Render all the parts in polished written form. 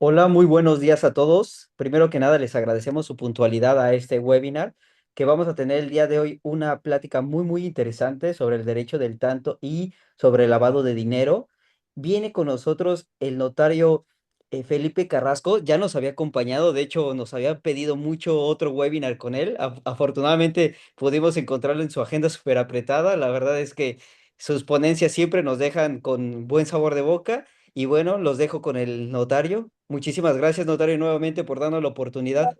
Hola, muy buenos días a todos. Primero que nada, les agradecemos su puntualidad a este webinar, que vamos a tener el día de hoy una plática muy interesante sobre el derecho del tanto y sobre el lavado de dinero. Viene con nosotros el notario Felipe Carrasco, ya nos había acompañado, de hecho nos había pedido mucho otro webinar con él. Afortunadamente pudimos encontrarlo en su agenda súper apretada. La verdad es que sus ponencias siempre nos dejan con buen sabor de boca. Y bueno, los dejo con el notario. Muchísimas gracias, notario, nuevamente por darnos la oportunidad.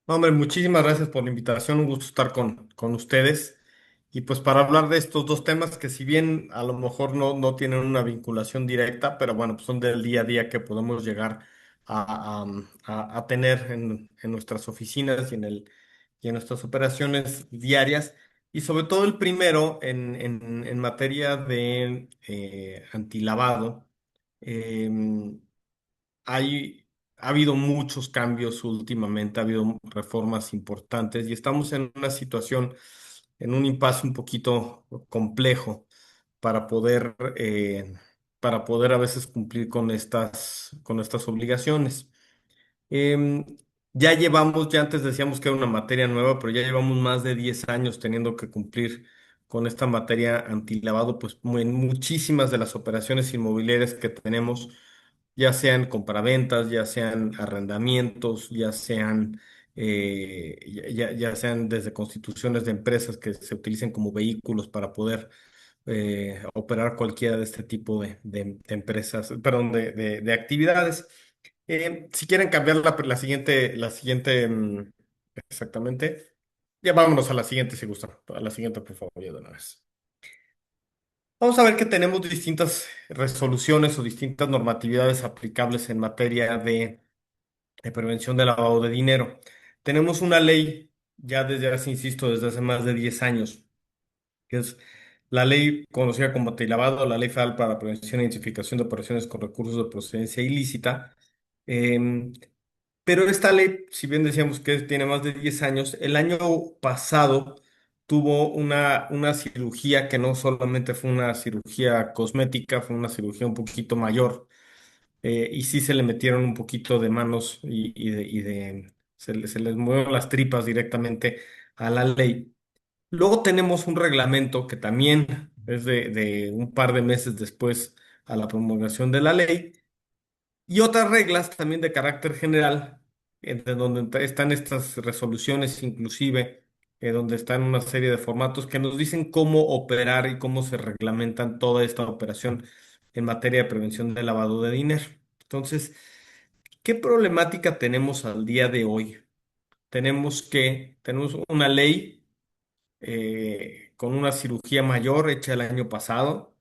No, hombre, muchísimas gracias por la invitación, un gusto estar con ustedes. Y pues para hablar de estos dos temas que si bien a lo mejor no tienen una vinculación directa, pero bueno, pues son del día a día que podemos llegar a tener en nuestras oficinas y en nuestras operaciones diarias. Y sobre todo el primero en materia de antilavado. em, hay, ha habido muchos cambios últimamente, ha habido reformas importantes y estamos en una situación, en un impasse un poquito complejo para poder, eh, para poder a veces cumplir con estas obligaciones. Em, ya antes decíamos que era una materia nueva, pero ya llevamos más de 10 años teniendo que cumplir con esta materia antilavado, pues en muchísimas de las operaciones inmobiliarias que tenemos, ya sean compraventas, ya sean arrendamientos, ya sean desde constituciones de empresas que se utilicen como vehículos para poder operar cualquiera de este tipo de empresas, perdón, de actividades. Si quieren cambiar exactamente, ya vámonos a la siguiente si gustan, a la siguiente por favor, ya de una vez. Vamos a ver que tenemos distintas resoluciones o distintas normatividades aplicables en materia de prevención del lavado de dinero. Tenemos una ley ya desde hace, insisto, desde hace más de 10 años, que es la ley conocida como antilavado, la Ley Federal para la Prevención e Identificación de Operaciones con Recursos de Procedencia Ilícita. Em, pero esta ley, si bien decíamos que tiene más de 10 años, el año pasado tuvo una cirugía que no solamente fue una cirugía cosmética, fue una cirugía un poquito mayor, y sí se le metieron un poquito de manos se les movieron las tripas directamente a la ley. Luego tenemos un reglamento que también es de un par de meses después a la promulgación de la ley y otras reglas también de carácter general, entre donde están estas resoluciones inclusive, donde están una serie de formatos que nos dicen cómo operar y cómo se reglamentan toda esta operación en materia de prevención de lavado de dinero. Entonces, ¿qué problemática tenemos al día de hoy? Tenemos una ley con una cirugía mayor hecha el año pasado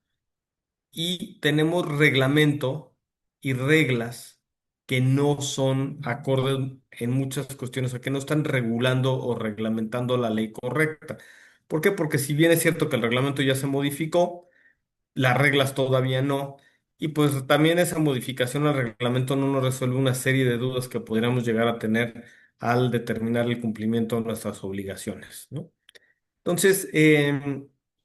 y tenemos reglamento y reglas que no son acordes en muchas cuestiones, o que no están regulando o reglamentando la ley correcta. ¿Por qué? Porque si bien es cierto que el reglamento ya se modificó, las reglas todavía no. Y pues también esa modificación al reglamento no nos resuelve una serie de dudas que podríamos llegar a tener al determinar el cumplimiento de nuestras obligaciones, ¿no? Entonces,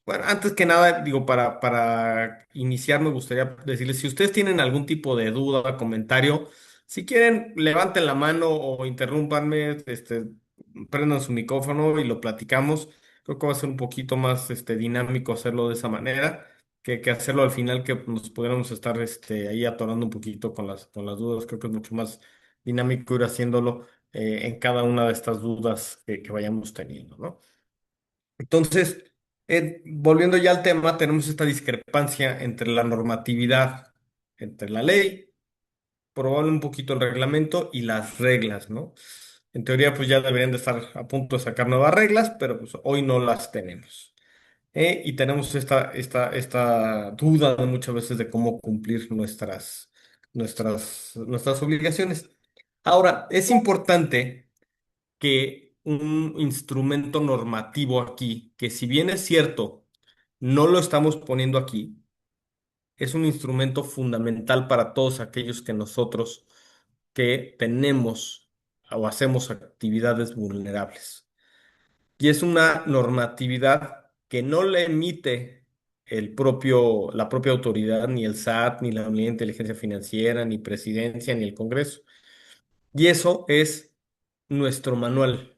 bueno, antes que nada, digo, para iniciar me gustaría decirles, si ustedes tienen algún tipo de duda, comentario, si quieren, levanten la mano o interrúmpanme, prendan su micrófono y lo platicamos. Creo que va a ser un poquito más, dinámico hacerlo de esa manera que hacerlo al final, que nos pudiéramos estar, ahí atorando un poquito con las dudas. Creo que es mucho más dinámico ir haciéndolo, en cada una de estas dudas que vayamos teniendo, ¿no? Entonces, volviendo ya al tema, tenemos esta discrepancia entre la normatividad, entre la ley, probablemente un poquito el reglamento y las reglas, ¿no? En teoría, pues ya deberían de estar a punto de sacar nuevas reglas, pero pues hoy no las tenemos. Y tenemos esta duda de muchas veces de cómo cumplir nuestras obligaciones. Ahora, es importante que un instrumento normativo aquí, que si bien es cierto, no lo estamos poniendo aquí, es un instrumento fundamental para todos aquellos que nosotros que tenemos o hacemos actividades vulnerables. Y es una normatividad que no le emite la propia autoridad, ni el SAT, ni la Unidad de Inteligencia Financiera, ni Presidencia, ni el Congreso. Y eso es nuestro manual,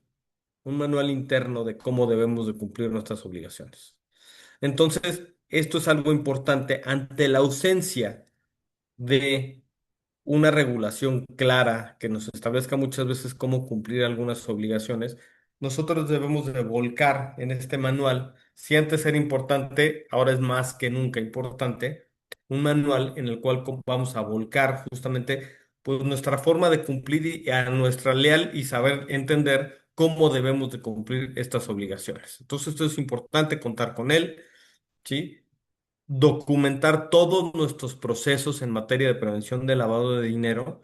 un manual interno de cómo debemos de cumplir nuestras obligaciones. Entonces, esto es algo importante ante la ausencia de una regulación clara que nos establezca muchas veces cómo cumplir algunas obligaciones. Nosotros debemos de volcar en este manual, si antes era importante, ahora es más que nunca importante, un manual en el cual vamos a volcar justamente pues nuestra forma de cumplir y a nuestra leal y saber entender cómo debemos de cumplir estas obligaciones. Entonces, esto es importante contar con él, ¿sí? Documentar todos nuestros procesos en materia de prevención de lavado de dinero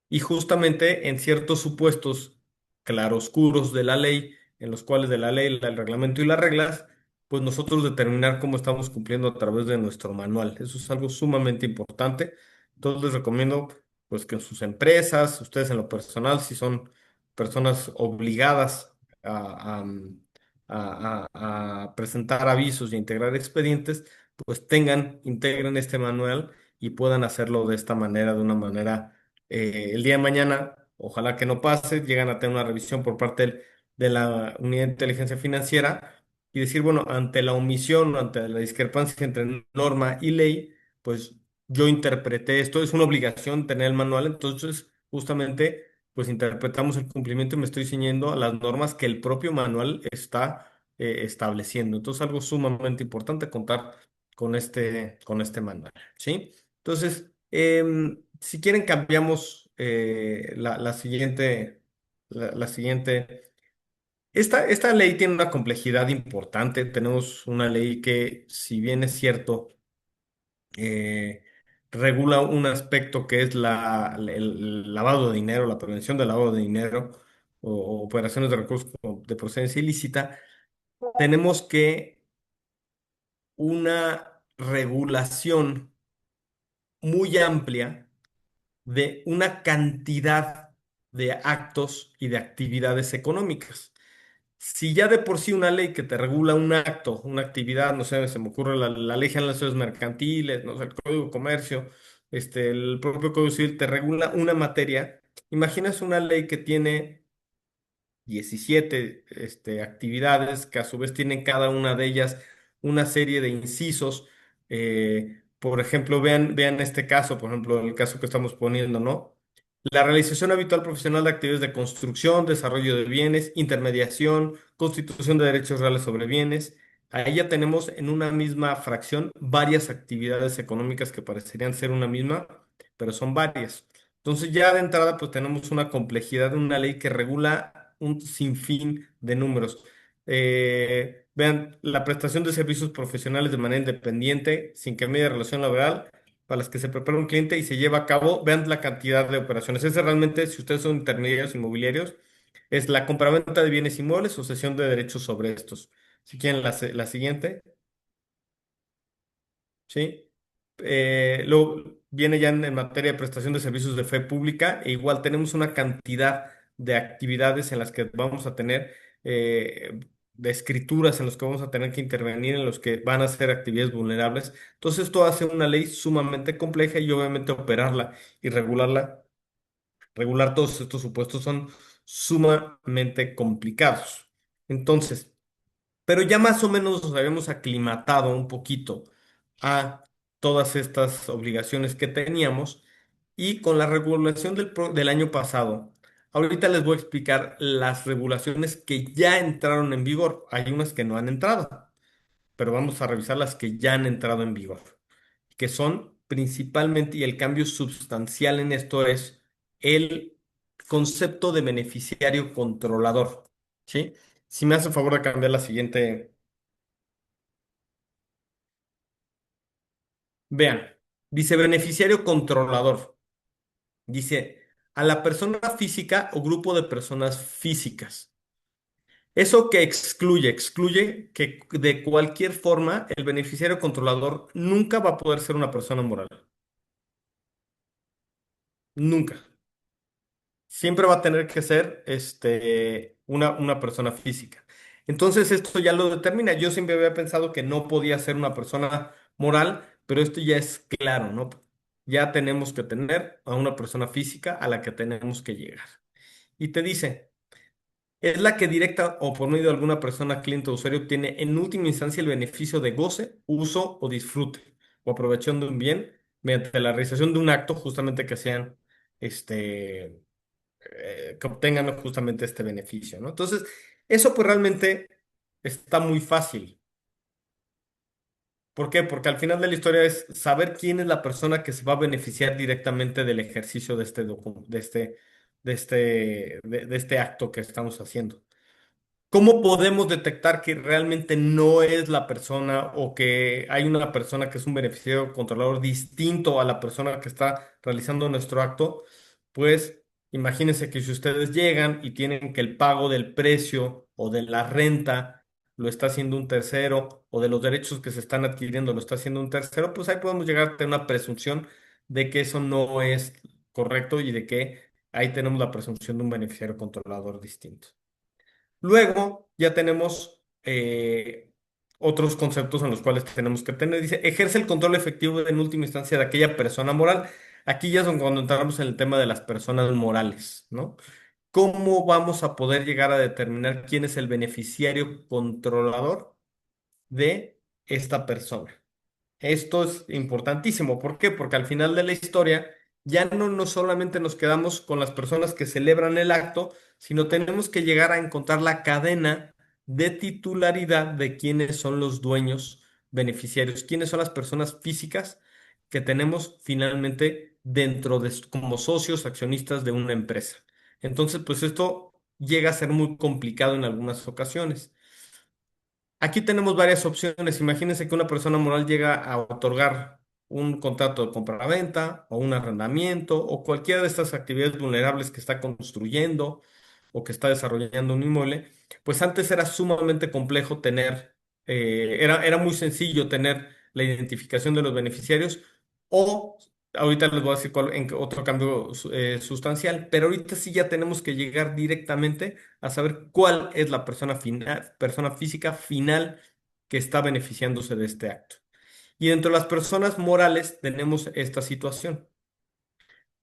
y justamente en ciertos supuestos claroscuros de la ley, en los cuales de la ley, el reglamento y las reglas, pues nosotros determinar cómo estamos cumpliendo a través de nuestro manual. Eso es algo sumamente importante. Entonces les recomiendo pues que en sus empresas, ustedes en lo personal, si son personas obligadas a presentar avisos y a integrar expedientes, pues integren este manual y puedan hacerlo de esta manera, de una manera el día de mañana, ojalá que no pase, llegan a tener una revisión por parte de la Unidad de Inteligencia Financiera y decir, bueno, ante la omisión, ante la discrepancia entre norma y ley, pues yo interpreté esto, es una obligación tener el manual, entonces justamente pues interpretamos el cumplimiento y me estoy ciñendo a las normas que el propio manual está estableciendo. Entonces algo sumamente importante contar con este manual, ¿sí? Entonces, si quieren, cambiamos la siguiente, la siguiente. Esta ley tiene una complejidad importante. Tenemos una ley que, si bien es cierto, eh, regula un aspecto que es el lavado de dinero, la prevención del lavado de dinero o operaciones de recursos de procedencia ilícita, tenemos que una regulación muy amplia de una cantidad de actos y de actividades económicas. Si ya de por sí una ley que te regula un acto, una actividad, no sé, se me ocurre la ley general de las sociedades mercantiles, no sé, el Código de Comercio, el propio Código Civil te regula una materia, imaginas una ley que tiene 17 actividades que a su vez tienen cada una de ellas una serie de incisos. Por ejemplo, vean este caso, por ejemplo, el caso que estamos poniendo, ¿no? La realización habitual profesional de actividades de construcción, desarrollo de bienes, intermediación, constitución de derechos reales sobre bienes. Ahí ya tenemos en una misma fracción varias actividades económicas que parecerían ser una misma, pero son varias. Entonces ya de entrada pues tenemos una complejidad de una ley que regula un sinfín de números. Vean, la prestación de servicios profesionales de manera independiente, sin que medie relación laboral, para las que se prepara un cliente y se lleva a cabo, vean la cantidad de operaciones. Ese realmente, si ustedes son intermediarios inmobiliarios, es la compraventa de bienes inmuebles o cesión de derechos sobre estos. Si quieren la siguiente. ¿Sí? Luego viene ya en materia de prestación de servicios de fe pública, e igual tenemos una cantidad de actividades en las que vamos a tener, de escrituras en los que vamos a tener que intervenir, en los que van a ser actividades vulnerables. Entonces, esto hace una ley sumamente compleja y obviamente operarla y regular todos estos supuestos son sumamente complicados. Entonces, pero ya más o menos nos habíamos aclimatado un poquito a todas estas obligaciones que teníamos y con la regulación del año pasado, ahorita les voy a explicar las regulaciones que ya entraron en vigor. Hay unas que no han entrado, pero vamos a revisar las que ya han entrado en vigor, que son principalmente, y el cambio sustancial en esto es el concepto de beneficiario controlador, ¿sí? Si me hace favor de cambiar la siguiente. Vean, dice beneficiario controlador. Dice a la persona física o grupo de personas físicas. Eso que excluye que de cualquier forma el beneficiario controlador nunca va a poder ser una persona moral. Nunca. Siempre va a tener que ser una persona física. Entonces esto ya lo determina. Yo siempre había pensado que no podía ser una persona moral, pero esto ya es claro, ¿no? Ya tenemos que tener a una persona física a la que tenemos que llegar. Y te dice, es la que directa o por medio de alguna persona, cliente o usuario obtiene en última instancia el beneficio de goce, uso o disfrute o aprovechación de un bien mediante la realización de un acto justamente que sean, este, que obtengan justamente este beneficio, ¿no? Entonces, eso pues realmente está muy fácil. ¿Por qué? Porque al final de la historia es saber quién es la persona que se va a beneficiar directamente del ejercicio de este, de este acto que estamos haciendo. ¿Cómo podemos detectar que realmente no es la persona o que hay una persona que es un beneficiario controlador distinto a la persona que está realizando nuestro acto? Pues imagínense que si ustedes llegan y tienen que el pago del precio o de la renta lo está haciendo un tercero o de los derechos que se están adquiriendo lo está haciendo un tercero, pues ahí podemos llegar a tener una presunción de que eso no es correcto y de que ahí tenemos la presunción de un beneficiario controlador distinto. Luego ya tenemos otros conceptos en los cuales tenemos que tener. Dice, ejerce el control efectivo en última instancia de aquella persona moral. Aquí ya es cuando entramos en el tema de las personas morales, ¿no? ¿Cómo vamos a poder llegar a determinar quién es el beneficiario controlador de esta persona? Esto es importantísimo. ¿Por qué? Porque al final de la historia ya no solamente nos quedamos con las personas que celebran el acto, sino tenemos que llegar a encontrar la cadena de titularidad de quiénes son los dueños beneficiarios, quiénes son las personas físicas que tenemos finalmente dentro de como socios accionistas de una empresa. Entonces, pues esto llega a ser muy complicado en algunas ocasiones. Aquí tenemos varias opciones. Imagínense que una persona moral llega a otorgar un contrato de compraventa o un arrendamiento o cualquiera de estas actividades vulnerables que está construyendo o que está desarrollando un inmueble. Pues antes era sumamente complejo tener, era muy sencillo tener la identificación de los beneficiarios o ahorita les voy a decir en otro cambio sustancial, pero ahorita sí ya tenemos que llegar directamente a saber cuál es la persona final, persona física final que está beneficiándose de este acto. Y dentro de las personas morales tenemos esta situación.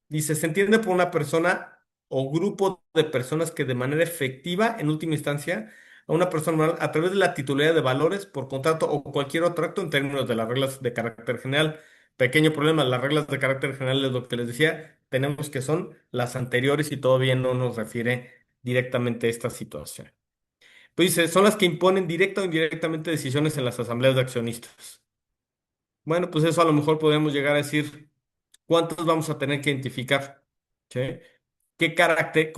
Dice, se entiende por una persona o grupo de personas que de manera efectiva, en última instancia, a una persona moral a través de la titularidad de valores por contrato o cualquier otro acto en términos de las reglas de carácter general. Pequeño problema, las reglas de carácter general es lo que les decía, tenemos que son las anteriores y todavía no nos refiere directamente a esta situación. Pues dice, son las que imponen directa o indirectamente decisiones en las asambleas de accionistas. Bueno, pues eso a lo mejor podemos llegar a decir, ¿cuántos vamos a tener que identificar? ¿Sí? ¿Qué carácter,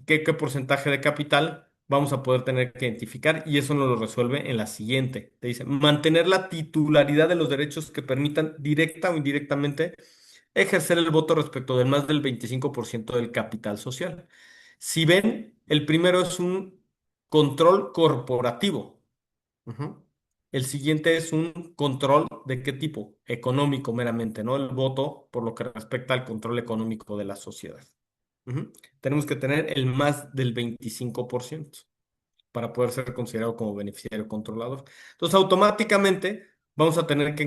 qué porcentaje de capital vamos a poder tener que identificar? Y eso nos lo resuelve en la siguiente. Te dice, mantener la titularidad de los derechos que permitan directa o indirectamente ejercer el voto respecto del más del 25% del capital social. Si ven, el primero es un control corporativo. Ujú. El siguiente es un control de qué tipo? Económico meramente, ¿no? El voto por lo que respecta al control económico de la sociedad. Ujú. Tenemos que tener el más del 25% para poder ser considerado como beneficiario controlador. Entonces, automáticamente vamos a tener que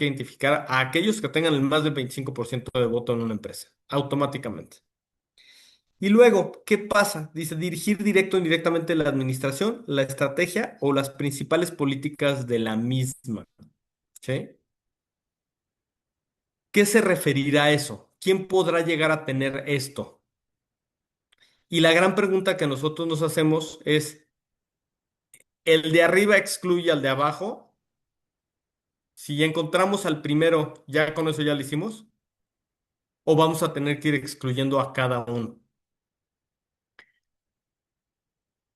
identificar a aquellos que tengan el más del 25% de voto en una empresa, automáticamente. Y luego, ¿qué pasa? Dice, dirigir directo o indirectamente la administración, la estrategia o las principales políticas de la misma. ¿Sí? ¿Qué se referirá a eso? ¿Quién podrá llegar a tener esto? Y la gran pregunta que nosotros nos hacemos es, ¿el de arriba excluye al de abajo? Si ya encontramos al primero, ¿ya con eso ya lo hicimos? ¿O vamos a tener que ir excluyendo a cada uno?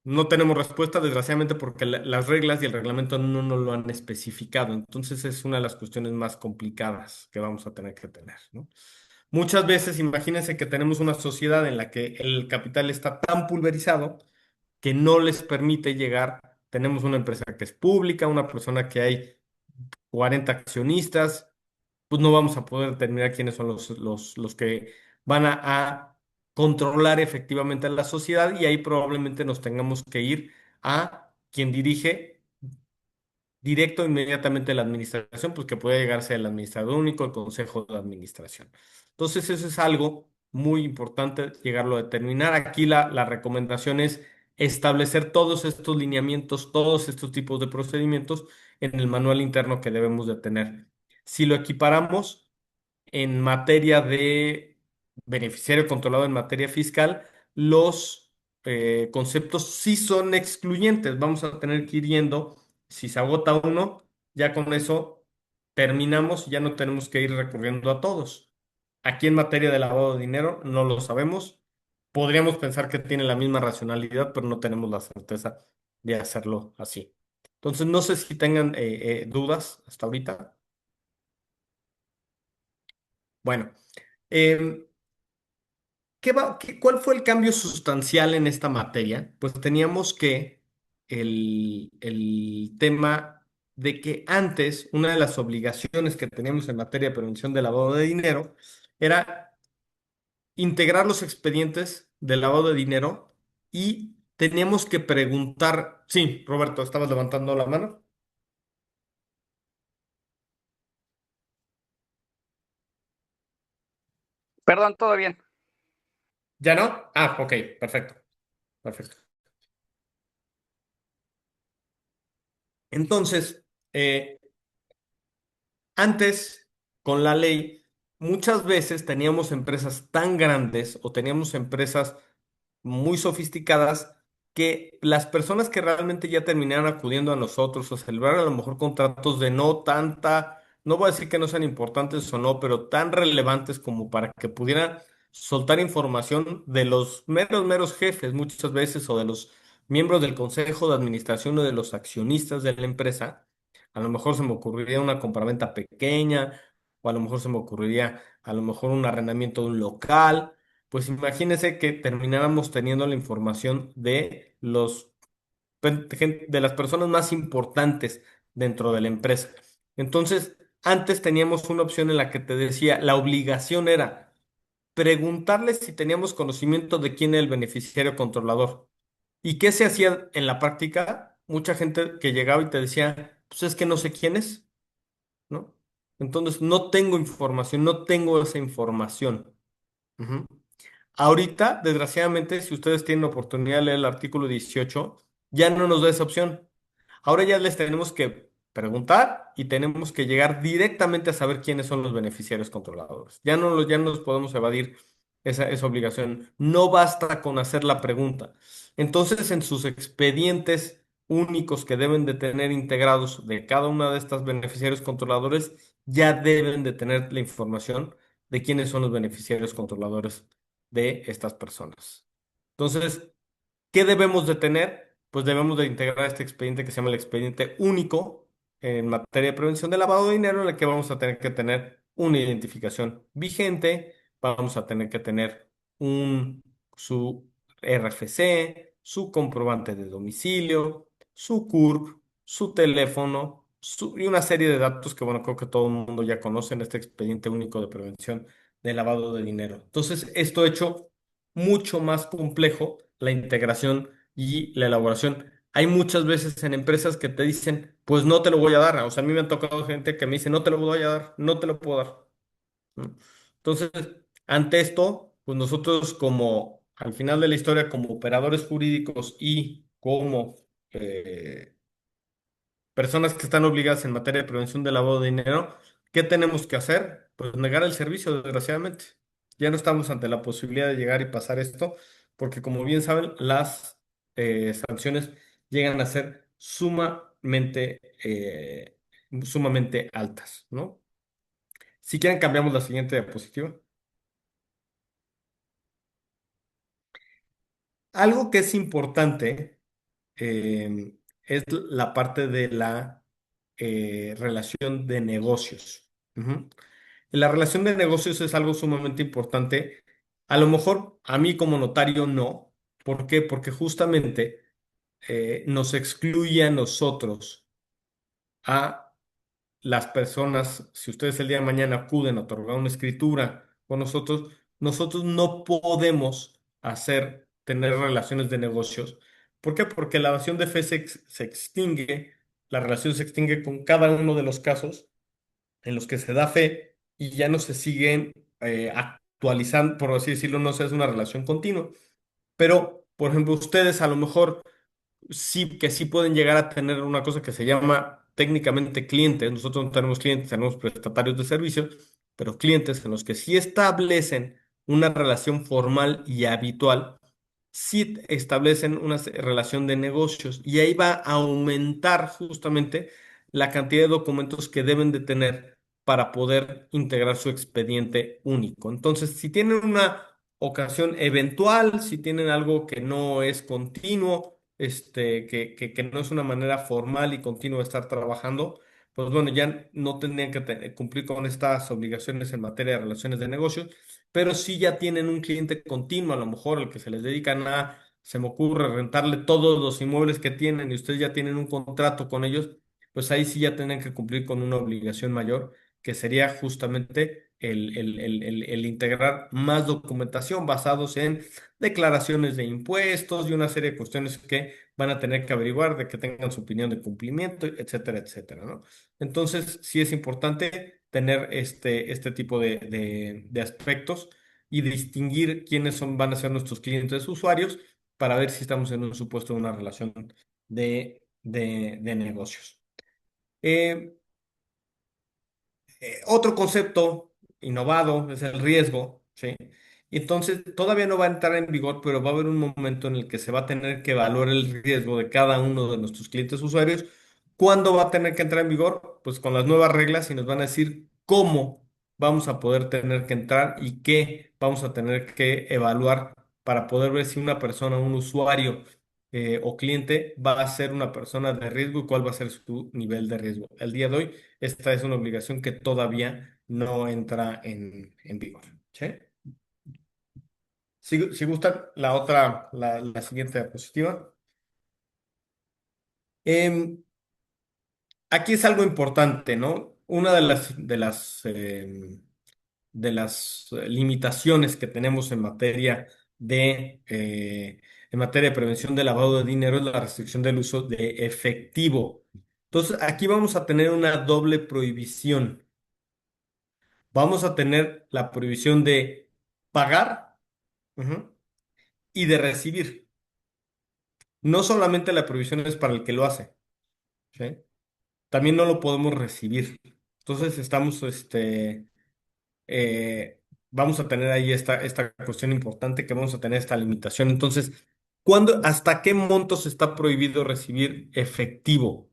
No tenemos respuesta, desgraciadamente, porque las reglas y el reglamento no nos lo han especificado. Entonces es una de las cuestiones más complicadas que vamos a tener que tener, ¿no? Muchas veces, imagínense que tenemos una sociedad en la que el capital está tan pulverizado que no les permite llegar. Tenemos una empresa que es pública, una persona que hay 40 accionistas, pues no vamos a poder determinar quiénes son los que van a controlar efectivamente a la sociedad y ahí probablemente nos tengamos que ir a quien dirige directo inmediatamente la administración, pues que puede llegarse el administrador único, el consejo de administración. Entonces, eso es algo muy importante llegarlo a determinar. Aquí la recomendación es establecer todos estos lineamientos, todos estos tipos de procedimientos en el manual interno que debemos de tener. Si lo equiparamos en materia de beneficiario controlado en materia fiscal, los conceptos sí son excluyentes. Vamos a tener que ir yendo. Si se agota uno, ya con eso terminamos y ya no tenemos que ir recurriendo a todos. Aquí en materia de lavado de dinero no lo sabemos. Podríamos pensar que tiene la misma racionalidad, pero no tenemos la certeza de hacerlo así. Entonces, no sé si tengan dudas hasta ahorita. Bueno, em, ¿cuál fue el cambio sustancial en esta materia? Pues teníamos que el tema de que antes una de las obligaciones que teníamos en materia de prevención de lavado de dinero era integrar los expedientes de lavado de dinero y teníamos que preguntar, sí, Roberto, estabas levantando la mano. Perdón, todo bien. ¿Ya no? Ah, ok, perfecto, perfecto. Entonces, antes, con la ley, muchas veces teníamos empresas tan grandes o teníamos empresas muy sofisticadas que las personas que realmente ya terminaron acudiendo a nosotros o celebraron a lo mejor contratos de no tanta, no voy a decir que no sean importantes o no, pero tan relevantes como para que pudieran soltar información de los meros jefes muchas veces o de los miembros del consejo de administración o de los accionistas de la empresa. A lo mejor se me ocurriría una compraventa pequeña o a lo mejor se me ocurriría a lo mejor un arrendamiento de un local. Pues imagínense que termináramos teniendo la información de de las personas más importantes dentro de la empresa. Entonces, antes teníamos una opción en la que te decía, la obligación era preguntarles si teníamos conocimiento de quién era el beneficiario controlador. ¿Y qué se hacía en la práctica? Mucha gente que llegaba y te decía, pues es que no sé quién es, ¿no? Entonces, no tengo información, no tengo esa información. Ujú. Ahorita, desgraciadamente, si ustedes tienen la oportunidad de leer el artículo 18, ya no nos da esa opción. Ahora ya les tenemos que preguntar y tenemos que llegar directamente a saber quiénes son los beneficiarios controladores. Ya no nos podemos evadir esa obligación. No basta con hacer la pregunta. Entonces, en sus expedientes únicos que deben de tener integrados de cada una de estas beneficiarios controladores, ya deben de tener la información de quiénes son los beneficiarios controladores de estas personas. Entonces, ¿qué debemos de tener? Pues debemos de integrar este expediente que se llama el expediente único en materia de prevención de lavado de dinero, en el que vamos a tener que tener una identificación vigente, vamos a tener que tener su RFC, su comprobante de domicilio, su CURP, su teléfono y una serie de datos que, bueno, creo que todo el mundo ya conoce en este expediente único de prevención de lavado de dinero. Entonces, esto hecho mucho más complejo la integración y la elaboración. Hay muchas veces en empresas que te dicen, pues no te lo voy a dar. O sea, a mí me han tocado gente que me dice, no te lo voy a dar, no te lo puedo dar. ¿No? Entonces, ante esto, pues nosotros como, al final de la historia, como operadores jurídicos y como personas que están obligadas en materia de prevención del lavado de dinero, ¿qué tenemos que hacer? Pues negar el servicio, desgraciadamente. Ya no estamos ante la posibilidad de llegar y pasar esto, porque como bien saben, las sanciones llegan a ser sumamente altas, ¿no? Si quieren, cambiamos la siguiente diapositiva. Algo que es importante es la parte de la relación de negocios. Ujú. La relación de negocios es algo sumamente importante. A lo mejor a mí como notario no. ¿Por qué? Porque justamente nos excluye a nosotros, a las personas, si ustedes el día de mañana acuden a otorgar una escritura con nosotros, nosotros no podemos tener relaciones de negocios. ¿Por qué? Porque la dación de fe se extingue, la relación se extingue con cada uno de los casos en los que se da fe y ya no se siguen actualizando, por así decirlo, no se es una relación continua. Pero, por ejemplo, ustedes a lo mejor sí que sí pueden llegar a tener una cosa que se llama técnicamente clientes. Nosotros no tenemos clientes, tenemos prestatarios de servicios, pero clientes en los que sí establecen una relación formal y habitual, sí establecen una relación de negocios y ahí va a aumentar justamente la cantidad de documentos que deben de tener para poder integrar su expediente único. Entonces, si tienen una ocasión eventual, si tienen algo que no es continuo, que no es una manera formal y continua de estar trabajando, pues bueno, ya no tendrían que cumplir con estas obligaciones en materia de relaciones de negocios, pero sí ya tienen un cliente continuo, a lo mejor al que se les dedican a, se me ocurre, rentarle todos los inmuebles que tienen y ustedes ya tienen un contrato con ellos, pues ahí sí ya tienen que cumplir con una obligación mayor, que sería justamente el integrar más documentación basados en declaraciones de impuestos y una serie de cuestiones que van a tener que averiguar de que tengan su opinión de cumplimiento, etcétera, etcétera, ¿no? Entonces, sí es importante tener este tipo de aspectos y distinguir quiénes van a ser nuestros clientes usuarios para ver si estamos en un supuesto de una relación de negocios. Eh, Otro concepto innovado es el riesgo, ¿sí? Entonces, todavía no va a entrar en vigor, pero va a haber un momento en el que se va a tener que evaluar el riesgo de cada uno de nuestros clientes usuarios. ¿Cuándo va a tener que entrar en vigor? Pues con las nuevas reglas y nos van a decir cómo vamos a poder tener que entrar y qué vamos a tener que evaluar para poder ver si una persona, un usuario o cliente va a ser una persona de riesgo y cuál va a ser su nivel de riesgo. El día de hoy esta es una obligación que todavía no entra en vigor. ¿Sí? Si gustan, la siguiente diapositiva. Aquí es algo importante, ¿no? Una de las limitaciones que tenemos en materia de prevención de lavado de dinero es la restricción del uso de efectivo. Entonces, aquí vamos a tener una doble prohibición. Vamos a tener la prohibición de pagar, ujú, y de recibir. No solamente la prohibición es para el que lo hace, ¿sí? También no lo podemos recibir. Entonces eh, vamos a tener ahí esta cuestión importante que vamos a tener esta limitación. Entonces, hasta qué montos está prohibido recibir efectivo?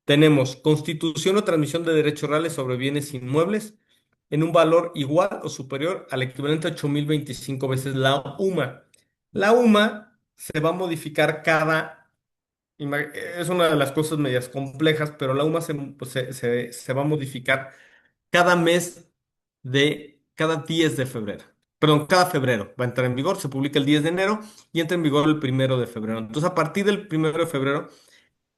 Tenemos constitución o transmisión de derechos reales sobre bienes inmuebles en un valor igual o superior al equivalente a 8.025 veces la UMA. La UMA se va a modificar es una de las cosas medias complejas, pero la UMA pues, se va a modificar cada mes cada 10 de febrero. Perdón, cada febrero va a entrar en vigor, se publica el 10 de enero y entra en vigor el 1 de febrero. Entonces, a partir del 1 de febrero,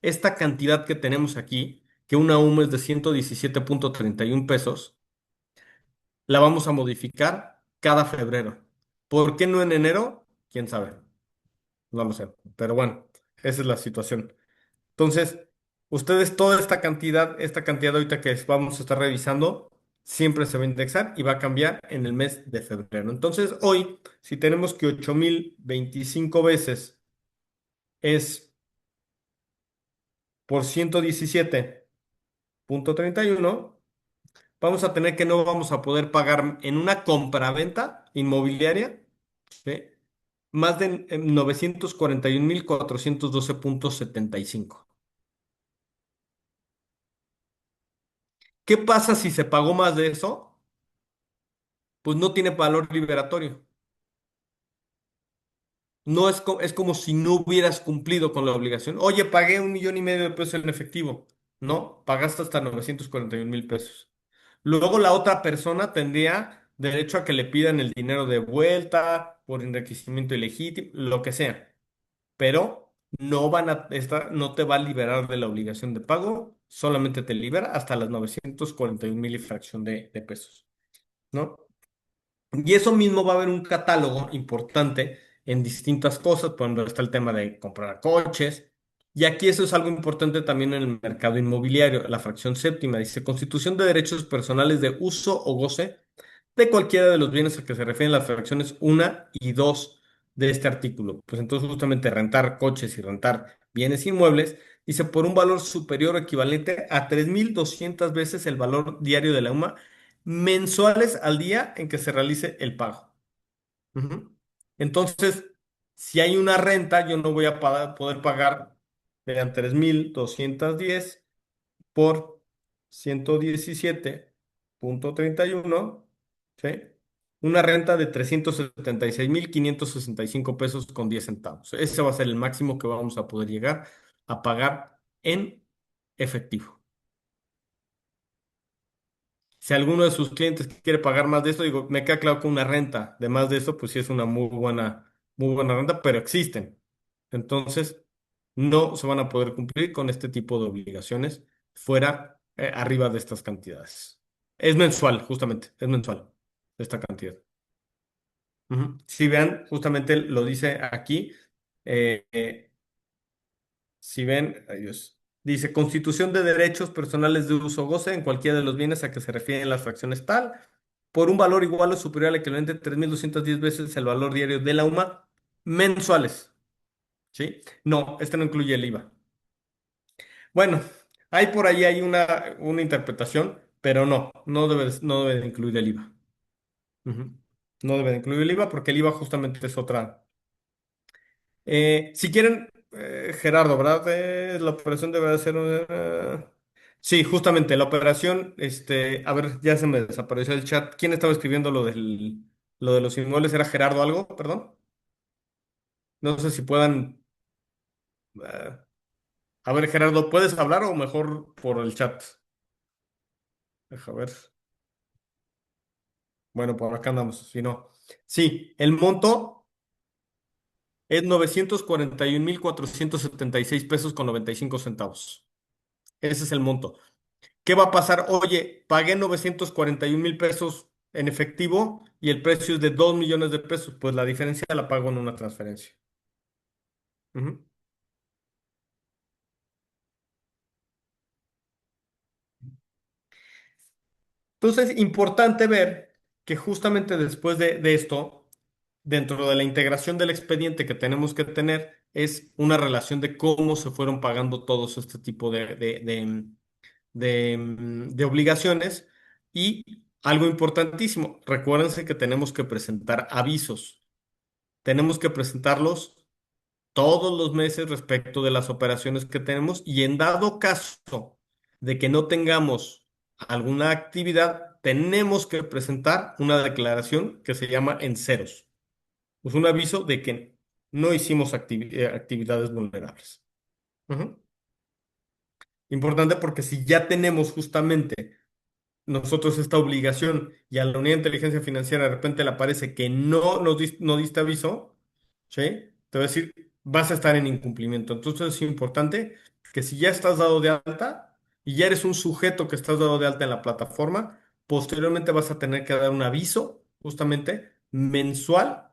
esta cantidad que tenemos aquí, que una UMA es de 117.31 pesos, la vamos a modificar cada febrero. ¿Por qué no en enero? ¿Quién sabe? Vamos a ver. Pero bueno, esa es la situación. Entonces, ustedes toda esta cantidad ahorita que vamos a estar revisando, siempre se va a indexar y va a cambiar en el mes de febrero. Entonces, hoy, si tenemos que 8.025 veces es por 117.31, vamos a tener que no vamos a poder pagar en una compraventa inmobiliaria, ¿sí? Más de 941.412.75. ¿Qué pasa si se pagó más de eso? Pues no tiene valor liberatorio. No es como si no hubieras cumplido con la obligación. Oye, pagué 1,5 millones de pesos en efectivo. No, pagaste hasta 941.000 pesos. Luego la otra persona tendría derecho a que le pidan el dinero de vuelta por enriquecimiento ilegítimo, lo que sea. Pero no te va a liberar de la obligación de pago, solamente te libera hasta las 941.000 y fracción de pesos, ¿no? Y eso mismo va a haber un catálogo importante en distintas cosas, por ejemplo, está el tema de comprar coches. Y aquí eso es algo importante también en el mercado inmobiliario. La fracción séptima dice, constitución de derechos personales de uso o goce de cualquiera de los bienes a que se refieren las fracciones 1 y 2 de este artículo. Pues entonces justamente rentar coches y rentar bienes inmuebles, dice, por un valor superior o equivalente a 3.200 veces el valor diario de la UMA mensuales al día en que se realice el pago. Ujú. Entonces, si hay una renta, yo no voy a poder pagar, vean, 3.210 por 117,31, ¿sí? Una renta de 376,565 pesos con 10 centavos. Ese va a ser el máximo que vamos a poder llegar a pagar en efectivo. Si alguno de sus clientes quiere pagar más de esto, digo, me queda claro que una renta de más de esto, pues sí es una muy buena renta, pero existen. Entonces, no se van a poder cumplir con este tipo de obligaciones fuera, arriba de estas cantidades. Es mensual, justamente, es mensual esta cantidad. Ujú. Si vean, justamente lo dice aquí, eh, eh, si ven, ay Dios, dice Constitución de derechos personales de uso o goce en cualquiera de los bienes a que se refieren las fracciones tal, por un valor igual o superior al equivalente de 3.210 veces el valor diario de la UMA mensuales. ¿Sí? No, este no incluye el IVA. Bueno, hay por ahí hay una interpretación, pero no debe de incluir el IVA. Ujú. No debe de incluir el IVA porque el IVA justamente es otra. Si quieren, Gerardo, ¿verdad? La operación debe ser. Sí, justamente, la operación, a ver, ya se me desapareció el chat. ¿Quién estaba escribiendo lo de los inmuebles? ¿Era Gerardo algo? Perdón. No sé si puedan. eh, a ver, Gerardo, ¿puedes hablar o mejor por el chat? Deja ver. Bueno, por acá andamos, si no. Sí, el monto es 941,476 pesos con 95 centavos. Ese es el monto. ¿Qué va a pasar? Oye, pagué 941,000 pesos en efectivo y el precio es de 2 millones de pesos. Pues la diferencia la pago en una transferencia. Ujú. Entonces, importante ver que justamente después de esto, dentro de la integración del expediente que tenemos que tener, es una relación de cómo se fueron pagando todos este tipo de obligaciones. Y algo importantísimo, recuérdense que tenemos que presentar avisos. Tenemos que presentarlos todos los meses respecto de las operaciones que tenemos y en dado caso de que no tengamos alguna actividad, tenemos que presentar una declaración que se llama en ceros. Es un aviso de que no hicimos actividades vulnerables. Ujú. Importante porque si ya tenemos justamente nosotros esta obligación y a la unidad de inteligencia financiera de repente le aparece que no diste aviso, ¿sí? Te va a decir, vas a estar en incumplimiento. Entonces es importante que si ya estás dado de alta y ya eres un sujeto que estás dado de alta en la plataforma, posteriormente vas a tener que dar un aviso justamente mensual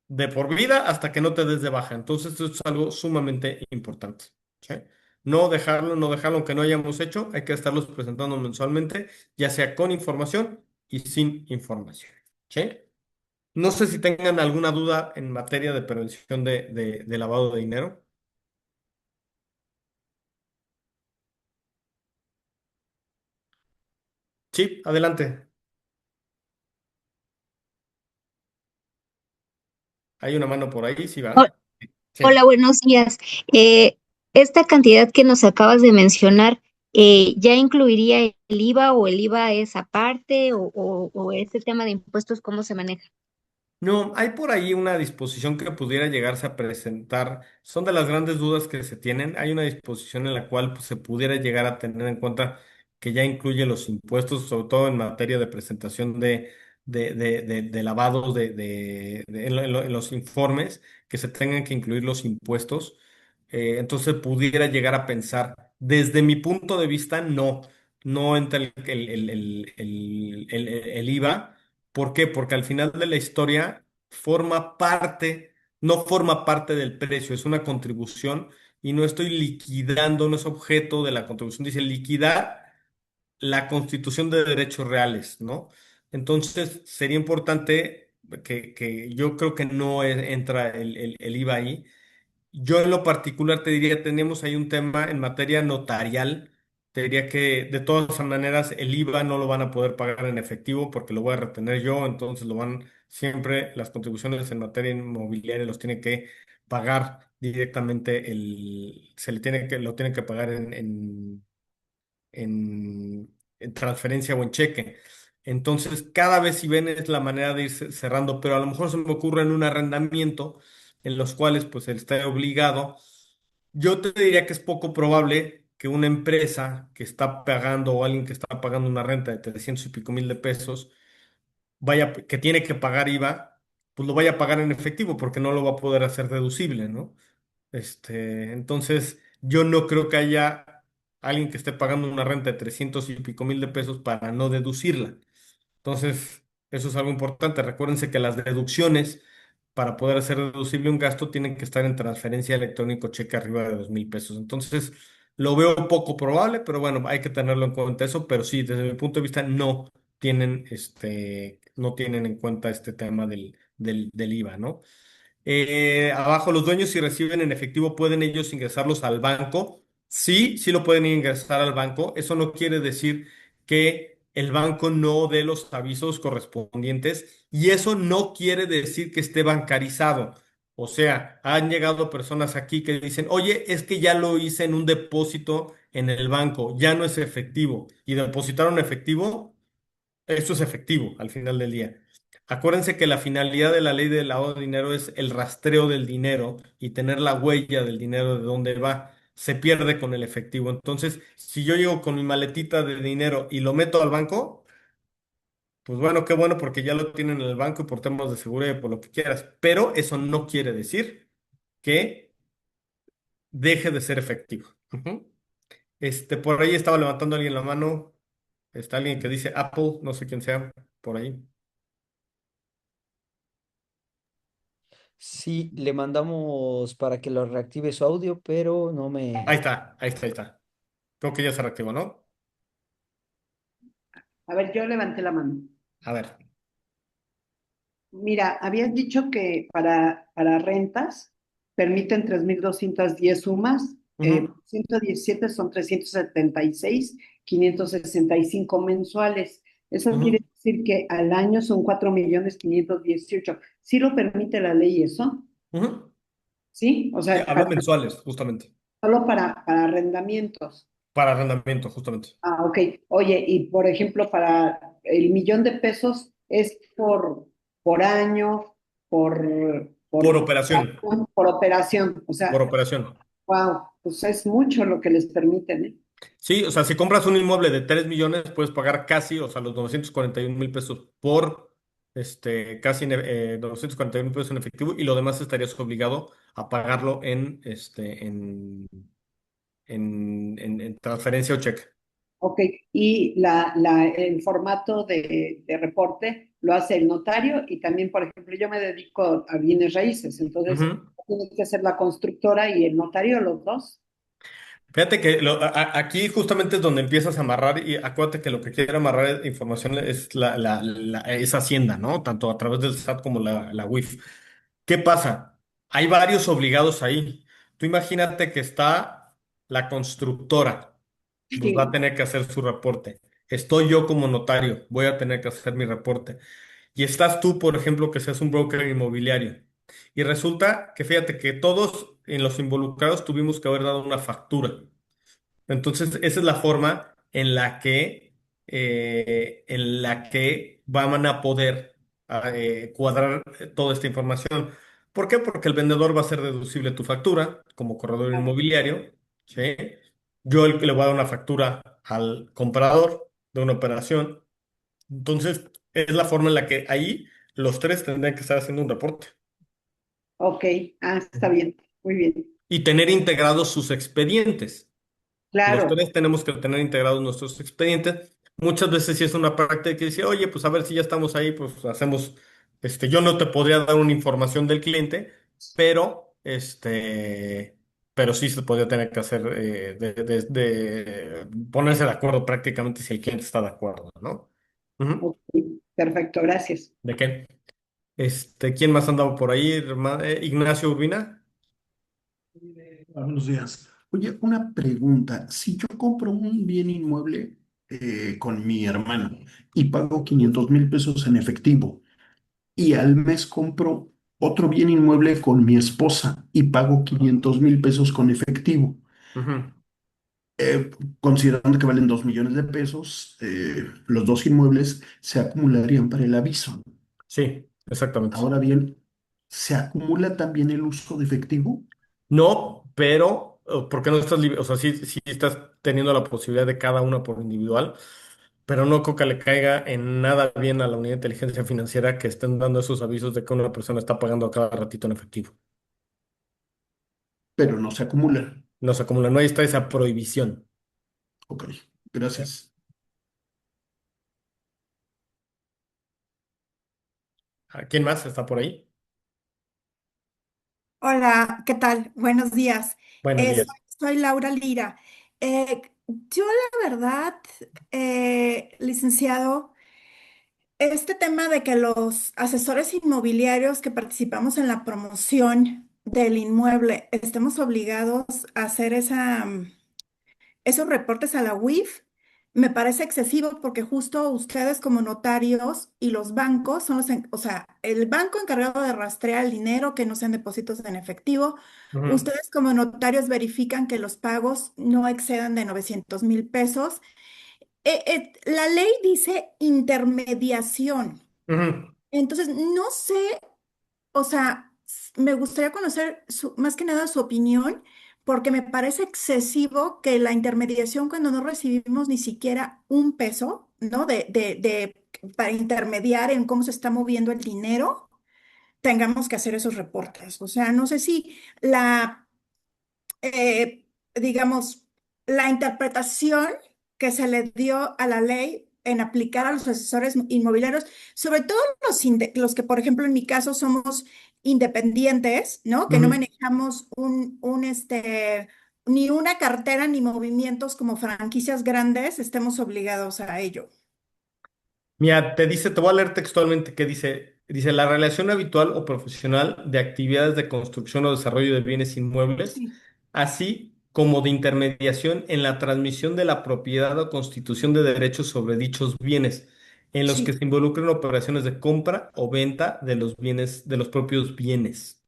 de por vida hasta que no te des de baja. Entonces, esto es algo sumamente importante. ¿Sí? No dejarlo, aunque no hayamos hecho, hay que estarlos presentando mensualmente, ya sea con información y sin información. ¿Sí? No sé si tengan alguna duda en materia de prevención de lavado de dinero. Sí, adelante. Hay una mano por ahí, sí Hol- va. Hola, Sí. buenos días. Eh, Esta cantidad que nos acabas de mencionar, ¿ya incluiría el IVA o el IVA es aparte o ese tema de impuestos, cómo se maneja? No, hay por ahí una disposición que pudiera llegarse a presentar. Son de las grandes dudas que se tienen. Hay una disposición en la cual pues, se pudiera llegar a tener en cuenta que ya incluye los impuestos, sobre todo en materia de presentación de lavados en los informes, que se tengan que incluir los impuestos. Entonces pudiera llegar a pensar, desde mi punto de vista, no entra el IVA. ¿Por qué? Porque al final de la historia forma parte, no forma parte del precio, es una contribución y no estoy liquidando, no es objeto de la contribución, dice liquidar la constitución de derechos reales, ¿no? Entonces, sería importante que yo creo que no entra el IVA ahí. Yo en lo particular te diría, tenemos ahí un tema en materia notarial. Te diría que de todas maneras el IVA no lo van a poder pagar en efectivo porque lo voy a retener yo, entonces lo van siempre las contribuciones en materia inmobiliaria los tiene que pagar directamente se le tiene que lo tienen que pagar en transferencia o en cheque. Entonces, cada vez si ven es la manera de ir cerrando, pero a lo mejor se me ocurre en un arrendamiento en los cuales pues él esté obligado. Yo te diría que es poco probable que una empresa que está pagando o alguien que está pagando una renta de 300 y pico mil de pesos que tiene que pagar IVA, pues lo vaya a pagar en efectivo porque no lo va a poder hacer deducible, ¿no? Entonces, yo no creo que haya alguien que esté pagando una renta de 300 y pico mil de pesos para no deducirla. Entonces, eso es algo importante. Recuérdense que las deducciones para poder hacer deducible un gasto tienen que estar en transferencia electrónico cheque arriba de 2,000 pesos. Entonces, lo veo poco probable, pero bueno, hay que tenerlo en cuenta eso. Pero sí, desde mi punto de vista, no tienen en cuenta este tema del IVA, ¿no? Abajo, los dueños si reciben en efectivo, ¿pueden ellos ingresarlos al banco? Sí, sí lo pueden ingresar al banco. Eso no quiere decir que el banco no dé los avisos correspondientes y eso no quiere decir que esté bancarizado. O sea, han llegado personas aquí que dicen, oye, es que ya lo hice en un depósito en el banco, ya no es efectivo. Y depositaron efectivo, esto es efectivo al final del día. Acuérdense que la finalidad de la ley del lavado de dinero es el rastreo del dinero y tener la huella del dinero de dónde va. Se pierde con el efectivo. Entonces, si yo llego con mi maletita de dinero y lo meto al banco, pues bueno, qué bueno porque ya lo tienen en el banco y por temas de seguridad y por lo que quieras. Pero eso no quiere decir que deje de ser efectivo. Ujú. Por ahí estaba levantando alguien la mano. Está alguien que dice Apple, no sé quién sea, por ahí. Sí, le mandamos para que lo reactive su audio, pero no Ahí me... está, ahí está, ahí está. Creo que ya se reactivó, ¿no? A ver, yo levanté la mano. A ver. Mira, habías dicho que para rentas permiten 3.210 sumas, Ujú, 117 son 376, 565 mensuales. Eso quiere ujú, decir que al año son 4.518.000. ¿Sí lo permite la ley eso? ujú. ¿Sí? O Sí, sea, hablo mensuales, justamente. solo para arrendamientos. Para arrendamiento, justamente. Ah, ok. Oye, y por ejemplo, para el 1.000.000 de pesos es por año, Por por, operación, por operación. O por sea, operación. wow, pues es mucho lo que les permiten, ¿eh? Sí, o sea, si compras un inmueble de 3 millones, puedes pagar casi, o sea, los 941,000 pesos por, casi 941,000 pesos en efectivo y lo demás estarías obligado a pagarlo en transferencia o cheque. Ok, y el formato de reporte lo hace el notario y también, por ejemplo, yo me dedico a bienes raíces, entonces Ujú. tiene que ser la constructora y el notario, los dos. Fíjate que aquí justamente es donde empiezas a amarrar y acuérdate que lo que quiere amarrar información es es Hacienda, ¿no? Tanto a través del SAT como la UIF. ¿Qué pasa? Hay varios obligados ahí. Tú imagínate que está la constructora, pues va a Sí. tener que hacer su reporte. Estoy yo como notario, voy a tener que hacer mi reporte. Y estás tú, por ejemplo, que seas un broker inmobiliario. Y resulta que fíjate que todos en los involucrados tuvimos que haber dado una factura. Entonces, esa es la forma en la que van a poder cuadrar toda esta información. ¿Por qué? Porque el vendedor va a hacer deducible tu factura como corredor inmobiliario, ¿sí? Yo le voy a dar una factura al comprador de una operación. Entonces, es la forma en la que ahí los tres tendrían que estar haciendo un reporte. Ok, está Ujú. bien, muy bien. Y tener integrados sus expedientes. Los Claro, tres tenemos que tener integrados nuestros expedientes. Muchas veces sí es una práctica que dice, oye, pues a ver si ya estamos ahí, pues hacemos, yo no te podría dar una información del cliente, pero, pero sí se podría tener que hacer, de ponerse de acuerdo prácticamente si el cliente está de acuerdo, ¿no? Ujú. Ok, perfecto, gracias. ¿De qué? ¿Quién más andaba por ahí, Ignacio Urbina? Buenos días. Oye, una pregunta. Si yo compro un bien inmueble con mi hermano y pago 500,000 pesos en efectivo y al mes compro otro bien inmueble con mi esposa y pago 500,000 pesos con efectivo, Ujú. eh, considerando que valen 2 millones de pesos, los dos inmuebles se acumularían para el aviso. Sí, exactamente. Ahora bien, ¿se acumula también el uso de efectivo? No, pero, ¿por qué no estás libre? O sea, sí, sí estás teniendo la posibilidad de cada una por individual, pero no creo que le caiga en nada bien a la unidad de inteligencia financiera que estén dando esos avisos de que una persona está pagando a cada ratito en efectivo. Pero no se acumulan. No se acumula, no ahí está esa prohibición. Ok, ¿Sí? gracias. ¿Quién más está por ahí? Hola, ¿qué tal? Buenos días. Buenos días. Soy Laura Lira. Yo la verdad, licenciado, este tema de que los asesores inmobiliarios que participamos en la promoción del inmueble estemos obligados a hacer esos reportes a la UIF me parece excesivo porque justo ustedes como notarios y los bancos son o sea, el banco encargado de rastrear el dinero, que no sean depósitos en efectivo, Ujú, ustedes como notarios verifican que los pagos no excedan de 900,000 pesos. La ley dice intermediación. ujú. Entonces, no sé, o sea, me gustaría conocer más que nada su opinión, porque me parece excesivo que la intermediación, cuando no recibimos ni siquiera un peso, ¿no? Para intermediar en cómo se está moviendo el dinero, tengamos que hacer esos reportes. O sea, no sé si digamos, la interpretación que se le dio a la ley en aplicar a los asesores inmobiliarios, sobre todo los que, por ejemplo, en mi caso somos independientes, ¿no? Que no Ujú. manejamos ni una cartera ni movimientos como franquicias grandes, estemos obligados a ello. Mira, te voy a leer textualmente que dice, la relación habitual o profesional de actividades de construcción o desarrollo de bienes inmuebles, Sí, así como de intermediación en la transmisión de la propiedad o constitución de derechos sobre dichos bienes, en los que sí, se involucren operaciones de compra o venta de los bienes, de los propios bienes.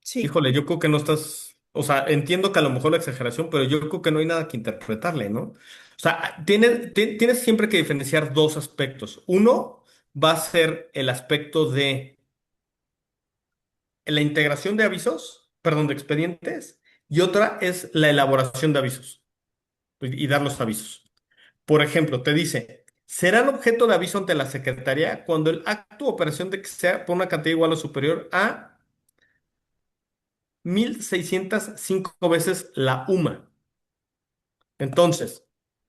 sí. Híjole, yo creo que no estás, o sea, entiendo que a lo mejor la exageración, pero yo creo que no hay nada que interpretarle, ¿no? O sea, tienes siempre que diferenciar dos aspectos. Uno va a ser el aspecto de la integración de avisos, perdón, de expedientes, y otra es la elaboración de avisos y dar los avisos. Por ejemplo, te dice, serán objeto de aviso ante la Secretaría cuando el acto o operación de que sea por una cantidad igual o superior a 1,605 veces la UMA. Entonces,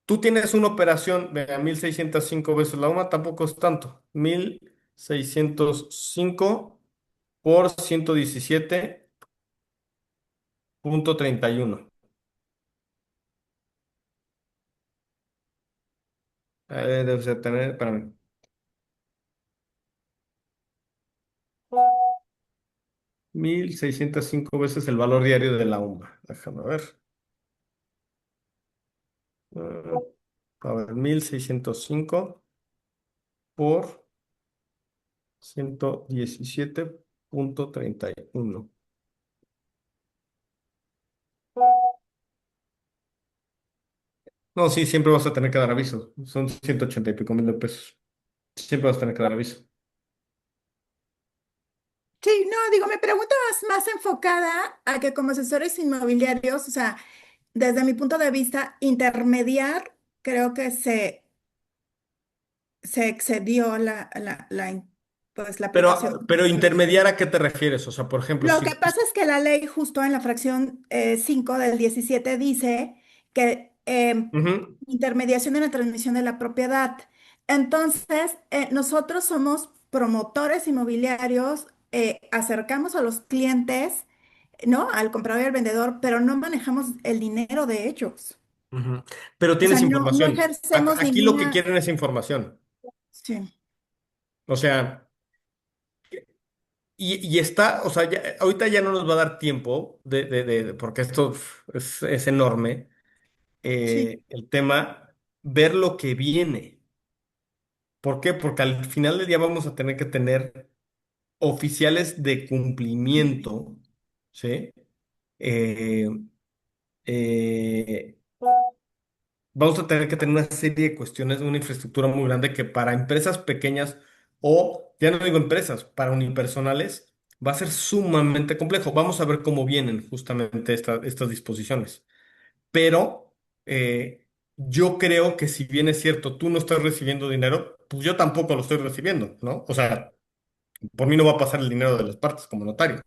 tú tienes una operación de 1,605 veces la UMA, tampoco es tanto. 1,605 por 117,31. Debes de tener, espérame, 1,605 veces el valor diario de la UMA. Déjame ver. Ah, a ver, 1,605 por 117,31. No, sí, siempre vas a tener que dar aviso. Son 180 y pico mil de pesos. Siempre vas a tener que dar aviso. Sí, no, digo, mi pregunta más enfocada a que como asesores inmobiliarios, o sea, desde mi punto de vista, intermediar, creo que se excedió pues, la aplicación de Pero nosotros. intermediar, ¿a qué te refieres? O sea, por ejemplo, Lo que pasa es que la ley justo en la fracción 5 del 17 dice que Ujú, intermediación en la transmisión de la propiedad. Entonces, nosotros somos promotores inmobiliarios, acercamos a los clientes, ¿no? Al comprador y al vendedor, pero no manejamos el dinero de ellos. ujú. Pero O sea, tienes no información. ejercemos Aquí lo que ninguna... quieren es información. Sí, O sea, y está, o sea, ahorita ya no nos va a dar tiempo porque esto es enorme. sí. El tema, ver lo que viene. ¿Por qué? Porque al final del día vamos a tener que tener oficiales de cumplimiento, ¿sí? Eh, eh, Vamos a tener que tener una serie de cuestiones, una infraestructura muy grande que para empresas pequeñas o, ya no digo empresas, para unipersonales, va a ser sumamente complejo. Vamos a ver cómo vienen justamente estas disposiciones. Pero yo creo que si bien es cierto, tú no estás recibiendo dinero, pues yo tampoco lo estoy recibiendo, ¿no? O sea, por mí no va a pasar el dinero de las partes como notario.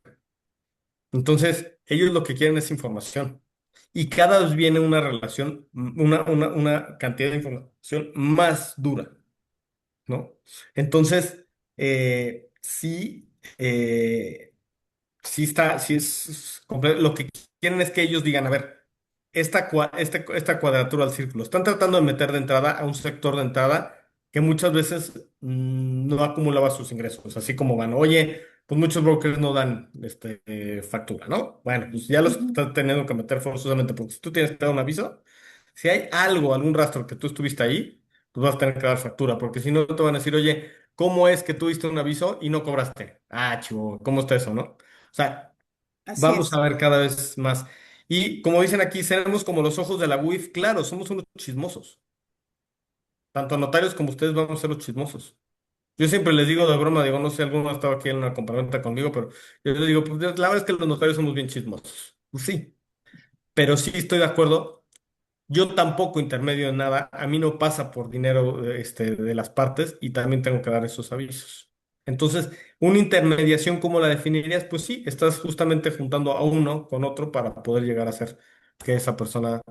Entonces, ellos lo que quieren es información. Y cada vez viene una relación, una cantidad de información más dura, ¿no? Entonces, sí, sí es lo que quieren es que ellos digan, a ver, esta cuadratura al círculo, están tratando de meter de entrada a un sector de entrada que muchas veces no acumulaba sus ingresos, así como van, oye, pues muchos brokers no dan factura, ¿no? Bueno, pues ya los Ujú. están teniendo que meter forzosamente, porque si tú tienes que dar un aviso, si hay algo, algún rastro que tú estuviste ahí, pues vas a tener que dar factura, porque si no te van a decir, oye, ¿cómo es que tú diste un aviso y no cobraste? Ah, chivo, ¿cómo está eso, no? O sea, Así vamos a es. ver cada vez más. Y como dicen aquí, seremos como los ojos de la UIF. Claro, somos unos chismosos. Tanto notarios como ustedes vamos a ser los chismosos. Yo siempre les digo de broma, digo, no sé, alguno ha estado aquí en una compraventa conmigo, pero yo les digo, pues la verdad es que los notarios somos bien chismosos. Pues sí, pero sí estoy de acuerdo. Yo tampoco intermedio en nada, a mí no pasa por dinero de las partes y también tengo que dar esos avisos. Entonces, una intermediación, ¿cómo la definirías? Pues sí, estás justamente juntando a uno con otro para poder llegar a hacer que esa persona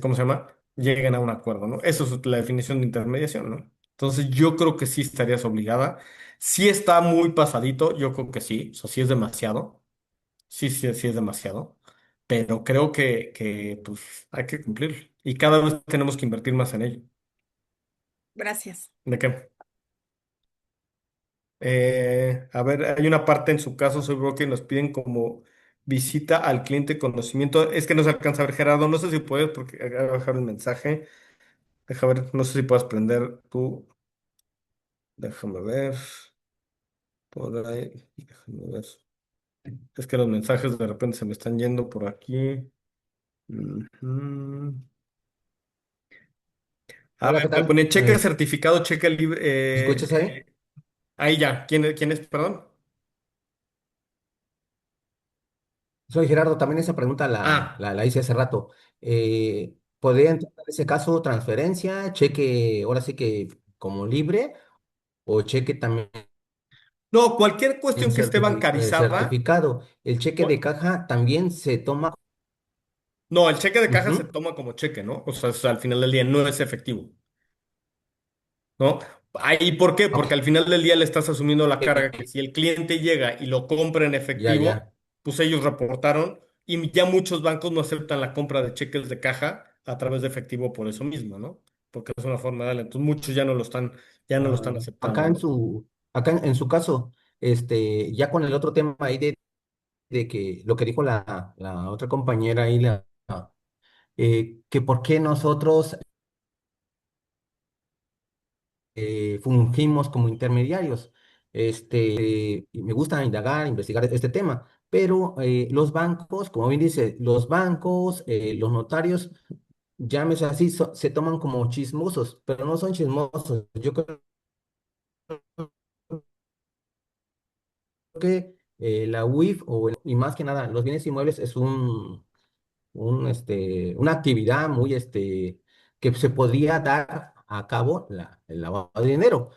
¿cómo se llama? Lleguen a un acuerdo, ¿no? Eso es la definición de intermediación, ¿no? Entonces, yo creo que sí estarías obligada. Sí está muy pasadito, yo creo que sí, o sea, sí es demasiado. Sí, sí, sí es demasiado, pero creo que pues hay que cumplir y cada vez tenemos que invertir más en ello. Gracias. ¿De qué? A ver, hay una parte en su caso, soy broker, y nos piden como visita al cliente conocimiento. Es que no se alcanza a ver, Gerardo, no sé si puedes, porque voy a bajar el mensaje. Deja ver, no sé si puedes prender tú. Déjame ver. Por ahí. Déjame ver. Es que los mensajes de repente se me están yendo por aquí. Ujú. A Hola, ver, ¿qué me tal? pone cheque certificado, cheque libre. ¿Me escuchas ahí? Ahí ya. Quién es? Perdón. Soy Gerardo, también esa pregunta Ah, la hice hace rato. ¿Podría entrar en ese caso transferencia, cheque, ahora sí que como libre, o cheque también no, cualquier cuestión que esté bancarizada. certificado? El cheque de cu- caja también se toma. No, el cheque de caja se Ujú. toma como cheque, ¿no? O sea, al final del día no es efectivo, ¿no? ¿Y por qué? Ok, Porque al final del día le estás asumiendo la carga que si el cliente llega y lo compra en ya, efectivo, ya. pues ellos reportaron y ya muchos bancos no aceptan la compra de cheques de caja a través de efectivo por eso mismo, ¿no? Porque es una forma de darle. Entonces muchos ya no lo están Acá aceptando, en ¿no? en su caso, ya con el otro tema ahí de que lo que dijo la otra compañera ahí, que por qué nosotros fungimos como intermediarios. Y me gusta indagar, investigar este tema, pero los bancos, como bien dice, los bancos, los notarios, llámese así, se toman como chismosos, pero no son chismosos. Yo creo que la UIF, y más que nada, los bienes inmuebles es una actividad muy, que se podría dar a cabo el lavado de dinero.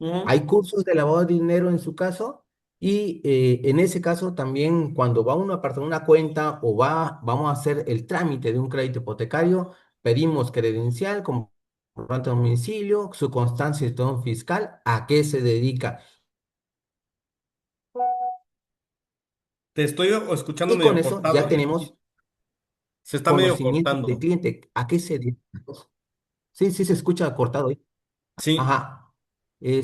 Ujú. Hay cursos de lavado de dinero en su caso Y en ese caso también cuando va uno a apartar una cuenta o vamos a hacer el trámite de un crédito hipotecario, pedimos credencial, comprobante de domicilio, su constancia de situación fiscal, a qué se dedica. Te estoy escuchando Y con medio eso ya cortado tenemos y se está medio conocimiento del cortando. cliente, a qué se dedica. Sí, sí se escucha cortado ahí. Sí, Ajá. Y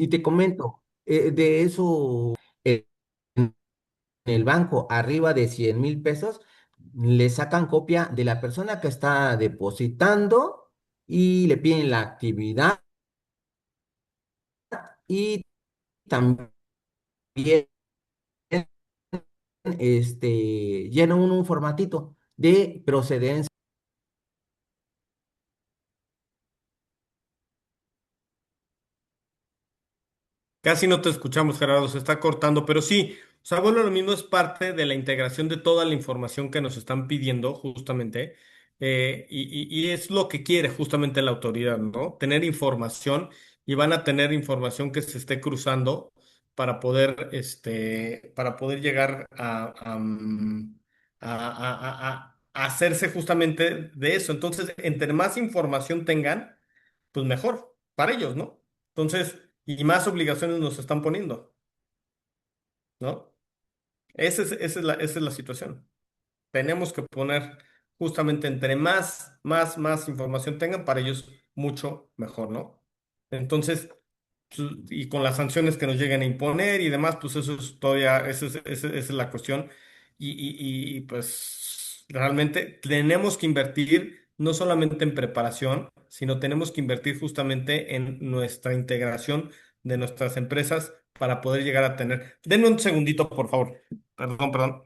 te comento, de eso, en el banco, arriba de 100,000 pesos, le sacan copia de la persona que está depositando y le piden la actividad y también llena uno un formatito de procedencia. casi no te escuchamos, Gerardo, se está cortando, pero sí, o sea, bueno, lo mismo es parte de la integración de toda la información que nos están pidiendo, justamente, y es lo que quiere justamente la autoridad, ¿no? Tener información y van a tener información que se esté cruzando para poder llegar a hacerse justamente de eso. Entonces, entre más información tengan, pues mejor para ellos, ¿no? Entonces, y más obligaciones nos están poniendo, ¿no? Esa es la situación. Tenemos que poner justamente entre más información tengan, para ellos mucho mejor, ¿no? Entonces, y con las sanciones que nos lleguen a imponer y demás, pues eso es todavía, esa es la cuestión. Pues realmente tenemos que invertir no solamente en preparación, sino tenemos que invertir justamente en nuestra integración de nuestras empresas para poder llegar a tener. Denme un segundito, por favor. Perdón, perdón.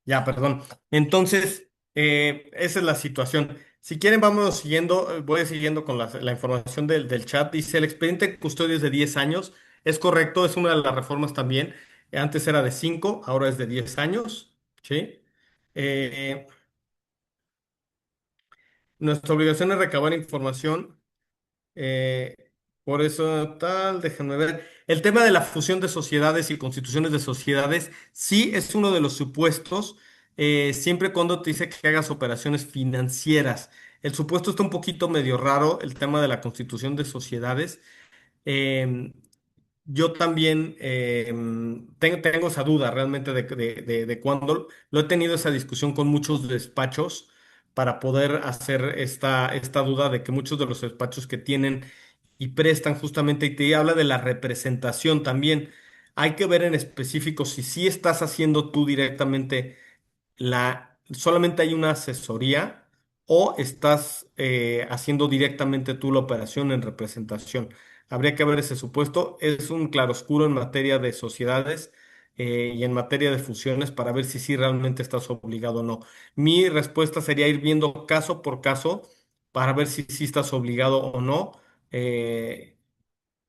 Ya, perdón. Entonces, esa es la situación. Si quieren, vamos siguiendo, voy siguiendo con la información del chat. Dice, el expediente de custodia es de 10 años. Es correcto, es una de las reformas también. Antes era de 5, ahora es de 10 años. ¿Sí? Eh, Nuestra obligación es recabar información. eh, por eso tal, déjenme ver. El tema de la fusión de sociedades y constituciones de sociedades sí es uno de los supuestos, siempre y cuando te dice que hagas operaciones financieras. El supuesto está un poquito medio raro, el tema de la constitución de sociedades. Em, yo también tengo esa duda realmente de cuándo. Lo he tenido esa discusión con muchos despachos para poder hacer esta duda de que muchos de los despachos que tienen y prestan justamente, y te habla de la representación también. Hay que ver en específico si sí estás haciendo tú directamente solamente hay una asesoría o estás haciendo directamente tú la operación en representación. Habría que ver ese supuesto. Es un claroscuro en materia de sociedades y en materia de fusiones para ver si sí realmente estás obligado o no. Mi respuesta sería ir viendo caso por caso para ver si sí estás obligado o no. Eh,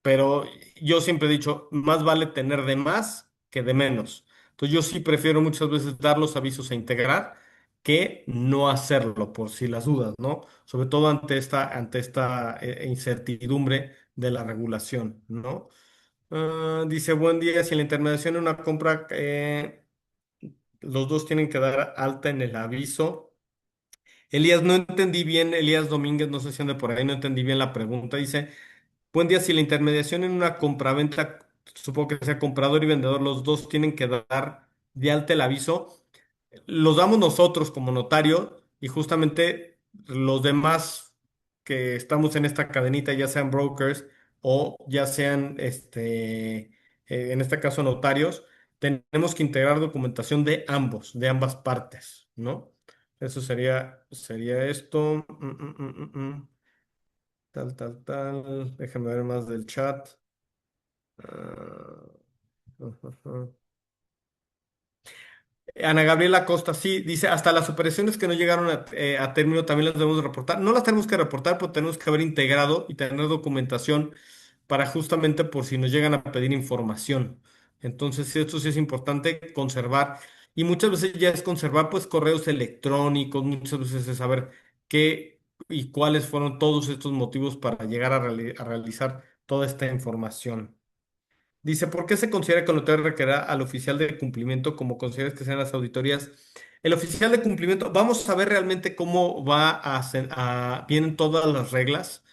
pero yo siempre he dicho, más vale tener de más que de menos. Entonces yo sí prefiero muchas veces dar los avisos a integrar que no hacerlo por si las dudas, ¿no? Sobre todo ante esta incertidumbre de la regulación, ¿no? Dice, buen día, si la intermediación en una compra, los dos tienen que dar alta en el aviso. Elías, no entendí bien, Elías Domínguez, no sé si anda por ahí, no entendí bien la pregunta. Dice, buen día, si la intermediación en una compraventa, supongo que sea comprador y vendedor, los dos tienen que dar de alta el aviso, los damos nosotros como notario y justamente los demás que estamos en esta cadenita, ya sean brokers o ya sean, en este caso, notarios, tenemos que integrar documentación de ambos, de ambas partes, ¿no? Eso sería esto. Tal, tal, tal. Déjame ver más del chat. Ah, ujú. Ana Gabriela Costa, sí, dice, hasta las operaciones que no llegaron a término también las debemos de reportar. No las tenemos que reportar, pero tenemos que haber integrado y tener documentación para justamente por si nos llegan a pedir información. Entonces, sí, esto sí es importante conservar. Y muchas veces ya es conservar pues correos electrónicos, muchas veces es saber qué y cuáles fueron todos estos motivos para llegar a realizar toda esta información. Dice, ¿por qué se considera que el notario requerirá al oficial de cumplimiento como consideras que sean las auditorías? El oficial de cumplimiento, vamos a ver realmente cómo va vienen todas las reglas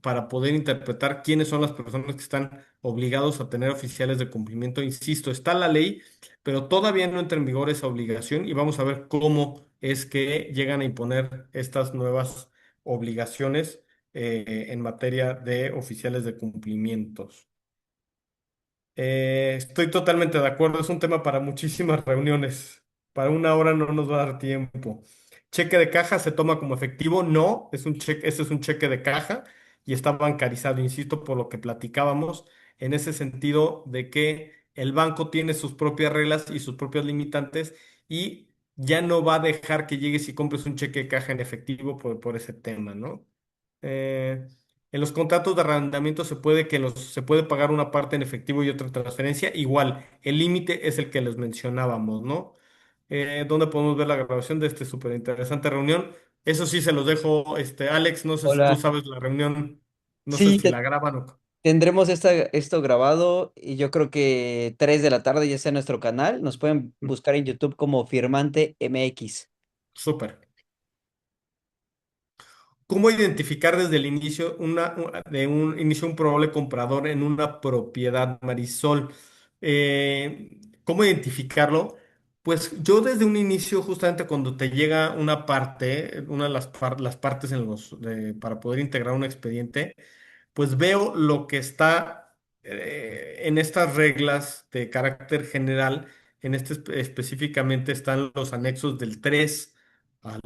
para poder interpretar quiénes son las personas que están obligados a tener oficiales de cumplimiento. Insisto, está la ley, pero todavía no entra en vigor esa obligación y vamos a ver cómo es que llegan a imponer estas nuevas obligaciones en materia de oficiales de cumplimientos. Estoy totalmente de acuerdo, es un tema para muchísimas reuniones. Para una hora no nos va a dar tiempo. ¿Cheque de caja se toma como efectivo? No, es un cheque, ese es un cheque de caja y está bancarizado, insisto, por lo que platicábamos, en ese sentido de que el banco tiene sus propias reglas y sus propios limitantes y ya no va a dejar que llegues y compres un cheque de caja en efectivo por ese tema, ¿no? Eh, en los contratos de arrendamiento se puede pagar una parte en efectivo y otra en transferencia. Igual, el límite es el que les mencionábamos, ¿no? Donde podemos ver la grabación de esta súper interesante reunión. Eso sí, se los dejo, Alex, no sé si tú Hola. sabes la reunión, no sé Sí, si la graban o... tendremos esto grabado y yo creo que 3 de la tarde ya está en nuestro canal. Nos pueden buscar en YouTube como Firmante MX. Súper. ¿Cómo identificar desde el inicio de un inicio un probable comprador en una propiedad, Marisol? ¿Cómo identificarlo? Pues yo desde un inicio, justamente cuando te llega una parte, una de las partes para poder integrar un expediente, pues veo lo que está en estas reglas de carácter general. Específicamente están los anexos del 3 al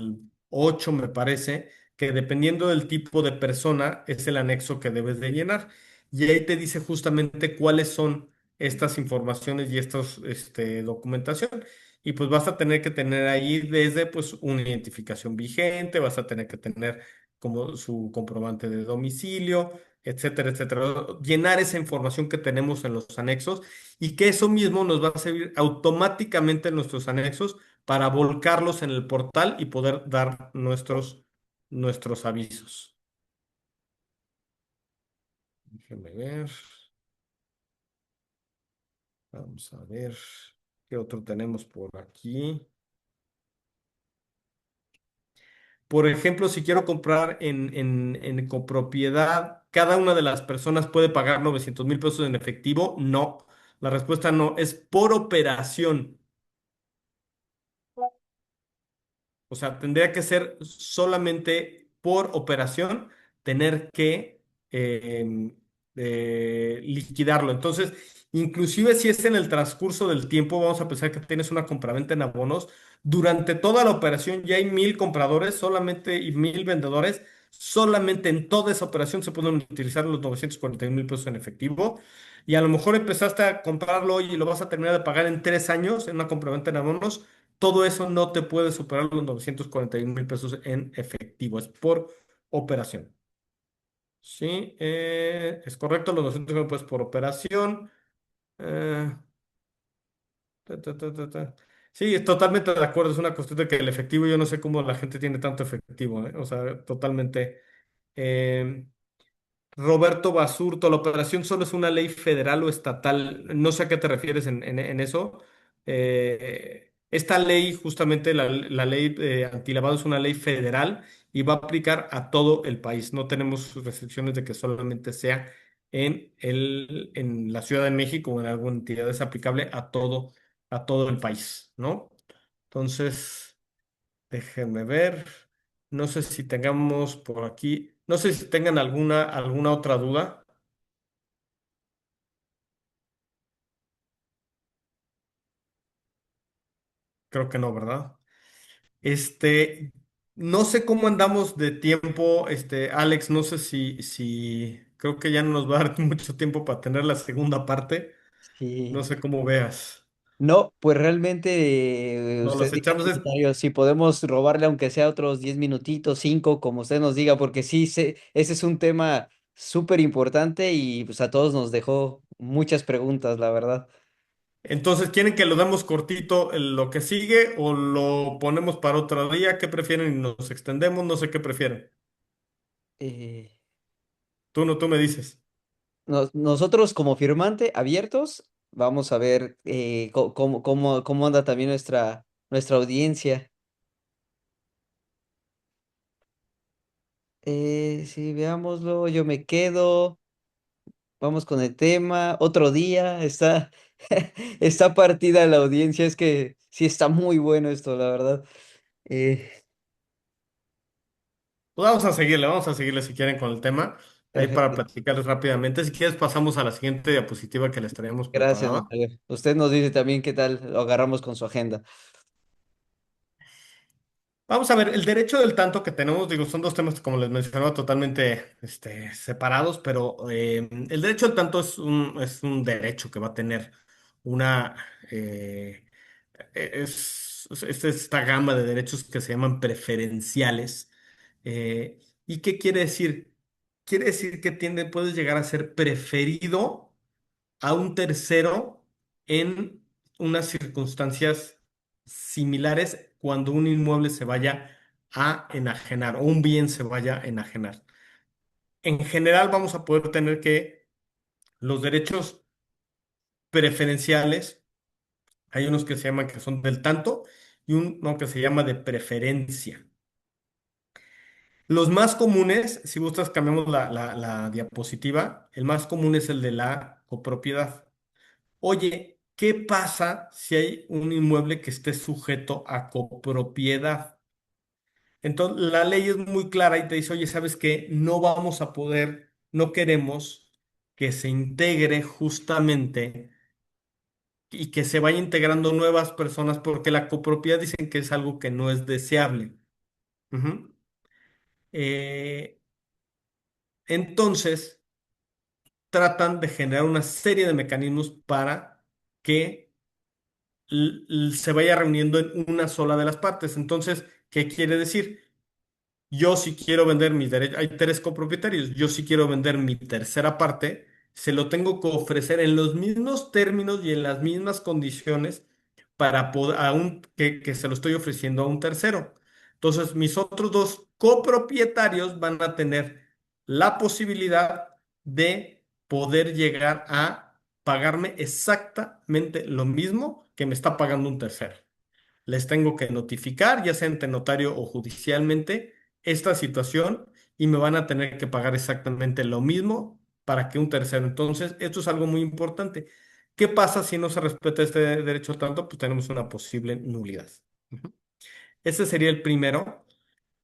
8 me parece, que dependiendo del tipo de persona es el anexo que debes de llenar. Y ahí te dice justamente cuáles son estas informaciones y estas documentación. Y pues vas a tener que tener ahí desde pues una identificación vigente, vas a tener que tener como su comprobante de domicilio, etcétera, etcétera. Llenar esa información que tenemos en los anexos y que eso mismo nos va a servir automáticamente en nuestros anexos para volcarlos en el portal y poder dar nuestros avisos. Déjenme ver. Vamos a ver qué otro tenemos por aquí. Por ejemplo, si quiero comprar en copropiedad, ¿cada una de las personas puede pagar 900,000 pesos en efectivo? No. La respuesta no, es por operación. O sea, tendría que ser solamente por operación, tener que liquidarlo. Entonces, inclusive si es en el transcurso del tiempo, vamos a pensar que tienes una compraventa en abonos, durante toda la operación ya hay 1,000 compradores solamente y 1,000 vendedores. Solamente en toda esa operación se pueden utilizar los 941,000 pesos en efectivo. Y a lo mejor empezaste a comprarlo hoy y lo vas a terminar de pagar en 3 años en una compraventa en abonos. Todo eso no te puede superar los 941,000 pesos en efectivo, es por operación. Sí, es correcto, los 200,000 pesos por operación. eh, ta, ta, ta, ta, ta. Sí, es totalmente de acuerdo, es una cuestión de que el efectivo, yo no sé cómo la gente tiene tanto efectivo, ¿eh? O sea, totalmente. eh, Roberto Basurto, ¿la operación solo es una ley federal o estatal? No sé a qué te refieres en eso. Esta ley, justamente la ley antilavado es una ley federal y va a aplicar a todo el país. No tenemos restricciones de que solamente sea en la Ciudad de México o en alguna entidad. Es aplicable a todo el país, ¿no? Entonces, déjenme ver. No sé si tengamos por aquí, no sé si tengan alguna otra duda. Creo que no, ¿verdad? Este, no sé cómo andamos de tiempo, Alex, no sé si creo que ya no nos va a dar mucho tiempo para tener la segunda parte. No Sí. sé cómo veas. No, pues realmente No, usted los diga, echamos. secretario, si podemos robarle aunque sea otros 10 minutitos, 5, como usted nos diga, porque sí, ese es un tema súper importante y pues a todos nos dejó muchas preguntas, la verdad. Entonces, ¿quieren que lo demos cortito lo que sigue o lo ponemos para otro día? ¿Qué prefieren y nos extendemos? No sé qué prefieren. Eh, Tú no, tú me dices. nosotros como firmante, abiertos, vamos a ver cómo anda también nuestra audiencia. Sí, veámoslo, yo me quedo, vamos con el tema, otro día, está partida la audiencia, es que sí está muy bueno esto, la verdad. Eh, Pues vamos a seguirle si quieren con el tema. Ahí para Perfecto, platicarles rápidamente. Si quieres, pasamos a la siguiente diapositiva que les traíamos gracias, preparada. Natalia. Usted nos dice también qué tal lo agarramos con su agenda. Vamos a ver, el derecho del tanto que tenemos, digo, son dos temas, como les mencionaba, totalmente separados, pero el derecho del tanto es un derecho que va a tener una, es esta gama de derechos que se llaman preferenciales. ¿Y qué quiere decir? Quiere decir que puedes llegar a ser preferido a un tercero en unas circunstancias similares cuando un inmueble se vaya a enajenar o un bien se vaya a enajenar. En general vamos a poder tener que los derechos preferenciales, hay unos que se llaman que son del tanto y uno que se llama de preferencia. Los más comunes, si gustas, cambiamos la diapositiva. El más común es el de la copropiedad. Oye, ¿qué pasa si hay un inmueble que esté sujeto a copropiedad? Entonces, la ley es muy clara y te dice, oye, ¿sabes qué? No vamos a poder, no queremos que se integre justamente y que se vaya integrando nuevas personas porque la copropiedad dicen que es algo que no es deseable. Ujú. Eh, entonces, tratan de generar una serie de mecanismos para que se vaya reuniendo en una sola de las partes. Entonces, ¿qué quiere decir? Yo si quiero vender mis derechos, hay tres copropietarios, yo si quiero vender mi tercera parte, se lo tengo que ofrecer en los mismos términos y en las mismas condiciones para poder, que se lo estoy ofreciendo a un tercero. Entonces, mis otros dos copropietarios van a tener la posibilidad de poder llegar a pagarme exactamente lo mismo que me está pagando un tercero. Les tengo que notificar, ya sea ante notario o judicialmente, esta situación y me van a tener que pagar exactamente lo mismo para que un tercero. Entonces, esto es algo muy importante. ¿Qué pasa si no se respeta este derecho tanto? Pues tenemos una posible nulidad. Ujú. Ese sería el primero.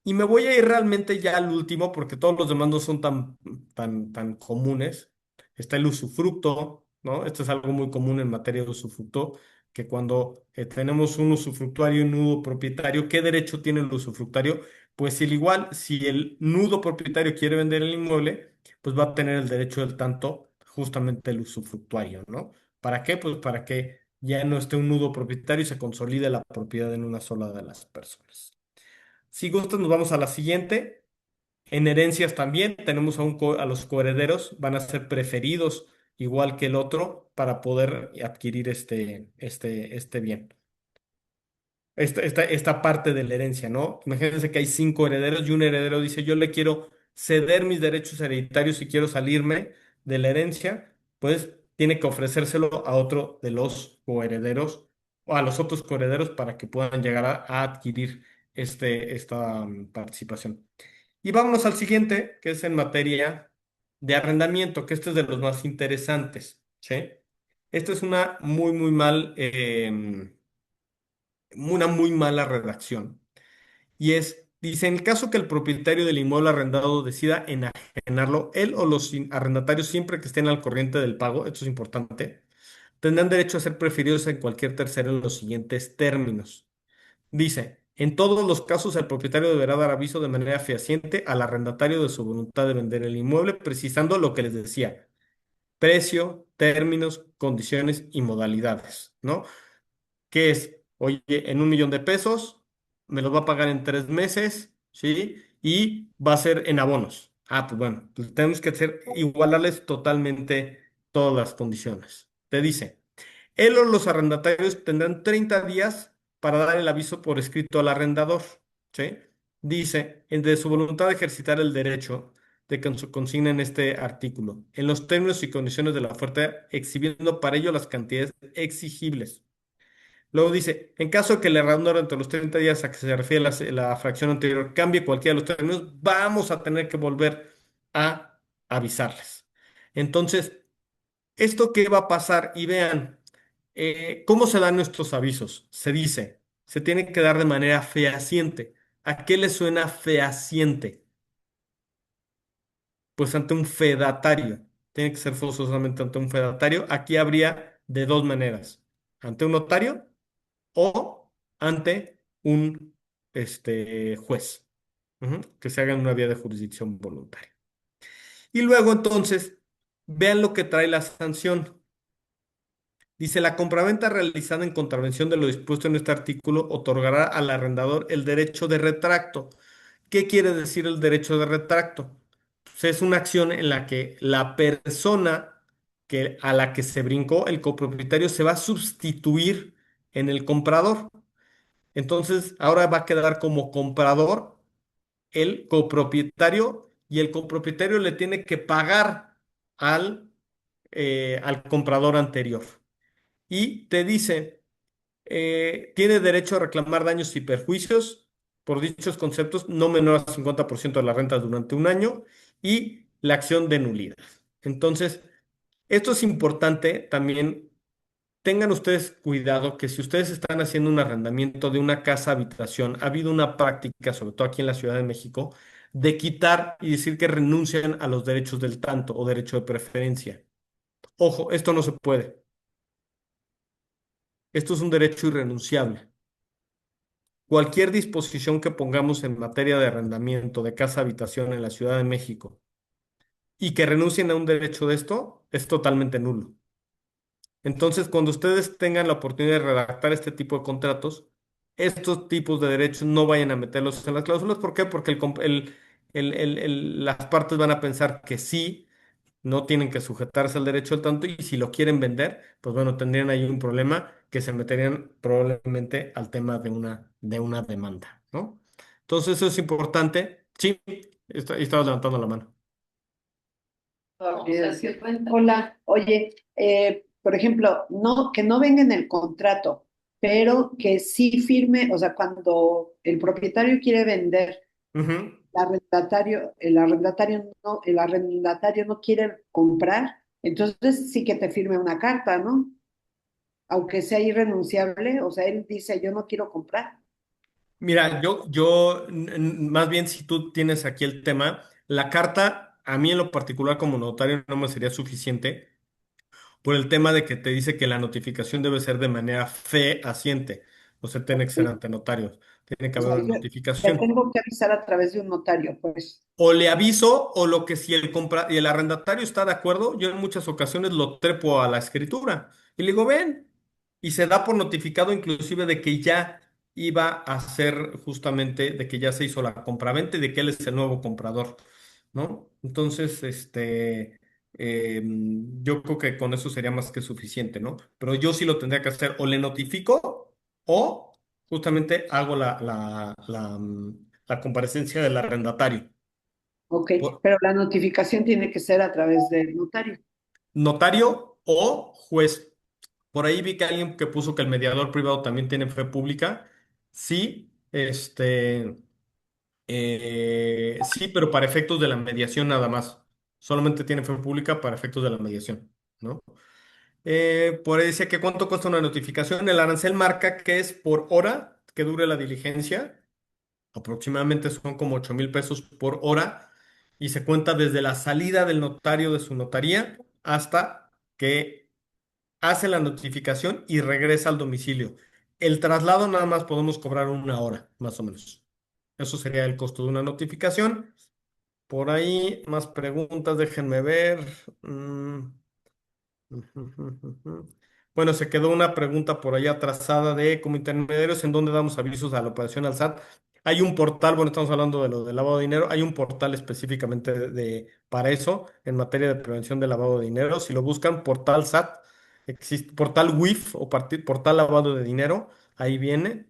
Y me voy a ir realmente ya al último, porque todos los demás no son tan comunes. Está el usufructo, ¿no? Esto es algo muy común en materia de usufructo, que cuando tenemos un usufructuario y un nudo propietario, ¿qué derecho tiene el usufructuario? Pues el igual, si el nudo propietario quiere vender el inmueble, pues va a tener el derecho del tanto, justamente el usufructuario, ¿no? ¿Para qué? Pues para que ya no esté un nudo propietario y se consolide la propiedad en una sola de las personas. Si gustas, nos vamos a la siguiente. En herencias también tenemos a los coherederos, van a ser preferidos igual que el otro para poder adquirir este bien. Esta parte de la herencia, ¿no? Imagínense que hay cinco herederos y un heredero dice, yo le quiero ceder mis derechos hereditarios y quiero salirme de la herencia, pues tiene que ofrecérselo a otro de los coherederos o a los otros coherederos para que puedan llegar a adquirir esta participación. Y vámonos al siguiente, que es en materia de arrendamiento, que este es de los más interesantes, ¿sí? Esta es una muy mala redacción. Y dice, en el caso que el propietario del inmueble arrendado decida enajenarlo, él o los arrendatarios, siempre que estén al corriente del pago, esto es importante, tendrán derecho a ser preferidos en cualquier tercero en los siguientes términos. Dice, en todos los casos el propietario deberá dar aviso de manera fehaciente al arrendatario de su voluntad de vender el inmueble, precisando lo que les decía, precio, términos, condiciones y modalidades, ¿no? Que es, oye, en 1 millón de pesos, me los va a pagar en 3 meses, ¿sí? Y va a ser en abonos. Ah, pues bueno, pues tenemos que igualarles totalmente todas las condiciones. Te dice, él o los arrendatarios tendrán 30 días para dar el aviso por escrito al arrendador, ¿sí? Dice, de su voluntad de ejercitar el derecho de que se consigna en este artículo, en los términos y condiciones de la oferta, exhibiendo para ello las cantidades exigibles. Luego dice, en caso de que el arrendador entre los 30 días a que se refiere la fracción anterior cambie cualquiera de los términos, vamos a tener que volver a avisarles. Entonces, ¿esto qué va a pasar? Y vean, ¿cómo se dan nuestros avisos? Se dice, se tiene que dar de manera fehaciente. ¿A qué le suena fehaciente? Pues ante un fedatario. Tiene que ser forzosamente ante un fedatario. Aquí habría de dos maneras. Ante un notario o ante un juez. Que se haga en una vía de jurisdicción voluntaria. Y luego entonces, vean lo que trae la sanción. Dice, la compraventa realizada en contravención de lo dispuesto en este artículo otorgará al arrendador el derecho de retracto. ¿Qué quiere decir el derecho de retracto? Pues es una acción en la que la persona a la que se brincó, el copropietario, se va a sustituir en el comprador. Entonces, ahora va a quedar como comprador el copropietario y el copropietario le tiene que pagar al comprador anterior. Y te dice, tiene derecho a reclamar daños y perjuicios por dichos conceptos no menor al 50% de la renta durante un año y la acción de nulidad. Entonces, esto es importante también. Tengan ustedes cuidado que si ustedes están haciendo un arrendamiento de una casa habitación, ha habido una práctica, sobre todo aquí en la Ciudad de México, de quitar y decir que renuncian a los derechos del tanto o derecho de preferencia. Ojo, esto no se puede. Esto es un derecho irrenunciable. Cualquier disposición que pongamos en materia de arrendamiento de casa habitación en la Ciudad de México y que renuncien a un derecho de esto es totalmente nulo. Entonces, cuando ustedes tengan la oportunidad de redactar este tipo de contratos, estos tipos de derechos no vayan a meterlos en las cláusulas. ¿Por qué? Porque las partes van a pensar que sí, no tienen que sujetarse al derecho al tanto y si lo quieren vender, pues bueno, tendrían ahí un problema que se meterían probablemente al tema de una demanda, ¿no? Entonces, eso es importante. Sí, estaba levantando la mano. Hola, oye, por ejemplo, no, que no venga en el contrato, pero que sí firme, o sea, cuando el propietario quiere vender, Ujú. el arrendatario no quiere comprar, entonces sí que te firme una carta, ¿no? Aunque sea irrenunciable, o sea, él dice, yo no quiero comprar. Mira, más bien si tú tienes aquí el tema, la carta a mí en lo particular como notario no me sería suficiente por el tema de que te dice que la notificación debe ser de manera fehaciente, o sea, tiene que ser ante notarios, tiene que O haber sea, una yo le notificación. tengo que avisar a través de un notario, pues. O le aviso, o lo que si y el arrendatario está de acuerdo, yo en muchas ocasiones lo trepo a la escritura y le digo, ven, y se da por notificado inclusive de que ya iba a ser justamente, de que ya se hizo la compraventa y de que él es el nuevo comprador, ¿no? Entonces, yo creo que con eso sería más que suficiente, ¿no? Pero yo sí lo tendría que hacer, o le notifico, o justamente hago la comparecencia del arrendatario. Ok, Por pero la notificación tiene que ser a través del notario. notario o juez. Por ahí vi que alguien que puso que el mediador privado también tiene fe pública. Sí, sí, pero para efectos de la mediación nada más. Solamente tiene fe pública para efectos de la mediación, ¿no? Por ahí decía que cuánto cuesta una notificación. El arancel marca que es por hora que dure la diligencia. Aproximadamente son como 8,000 pesos por hora y se cuenta desde la salida del notario de su notaría hasta que hace la notificación y regresa al domicilio. El traslado nada más podemos cobrar una hora, más o menos. Eso sería el costo de una notificación. Por ahí, más preguntas, déjenme ver. Bueno, se quedó una pregunta por ahí atrasada de como intermediarios, ¿en dónde damos avisos a la operación al SAT? Hay un portal, bueno, estamos hablando de lo del lavado de dinero, hay un portal específicamente para eso, en materia de prevención del lavado de dinero. Si lo buscan, portal SAT, existe, portal WIF o portal lavado de dinero, ahí viene.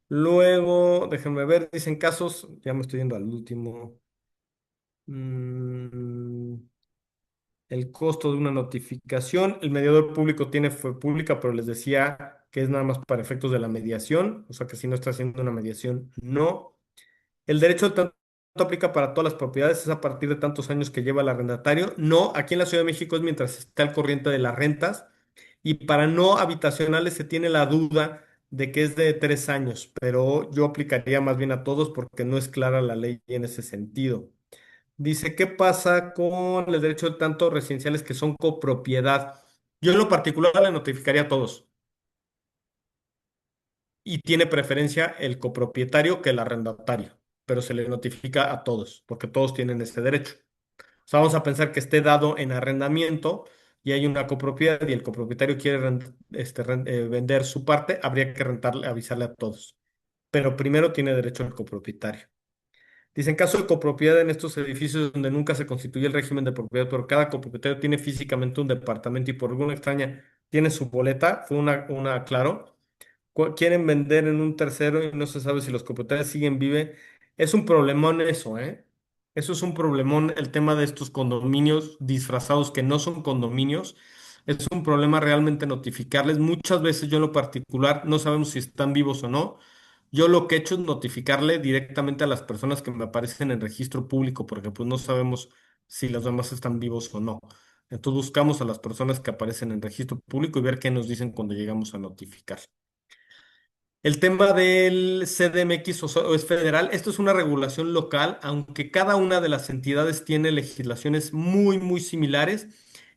Luego, déjenme ver, dicen casos, ya me estoy yendo al último. Mm, el costo de una notificación. El mediador público fue pública, pero les decía que es nada más para efectos de la mediación, o sea que si no está haciendo una mediación, no. El derecho al tanto aplica para todas las propiedades, es a partir de tantos años que lleva el arrendatario. No, aquí en la Ciudad de México es mientras está al corriente de las rentas. Y para no habitacionales se tiene la duda de que es de 3 años, pero yo aplicaría más bien a todos porque no es clara la ley en ese sentido. Dice, ¿qué pasa con el derecho de tanto residenciales que son copropiedad? Yo en lo particular le notificaría a todos y tiene preferencia el copropietario que el arrendatario, pero se le notifica a todos porque todos tienen ese derecho. O sea, vamos a pensar que esté dado en arrendamiento y hay una copropiedad y el copropietario quiere vender su parte, habría que rentarle, avisarle a todos. Pero primero tiene derecho el copropietario. Dice, en caso de copropiedad en estos edificios donde nunca se constituye el régimen de propiedad, pero cada copropietario tiene físicamente un departamento y por alguna extraña tiene su boleta, fue claro, quieren vender en un tercero y no se sabe si los copropietarios siguen vive. Es un problemón eso, ¿eh? Eso es un problemón, el tema de estos condominios disfrazados que no son condominios. Es un problema realmente notificarles. Muchas veces yo en lo particular no sabemos si están vivos o no. Yo lo que he hecho es notificarle directamente a las personas que me aparecen en registro público, porque pues no sabemos si los demás están vivos o no. Entonces buscamos a las personas que aparecen en registro público y ver qué nos dicen cuando llegamos a notificar. El tema del CDMX o es federal, esto es una regulación local, aunque cada una de las entidades tiene legislaciones muy, muy similares.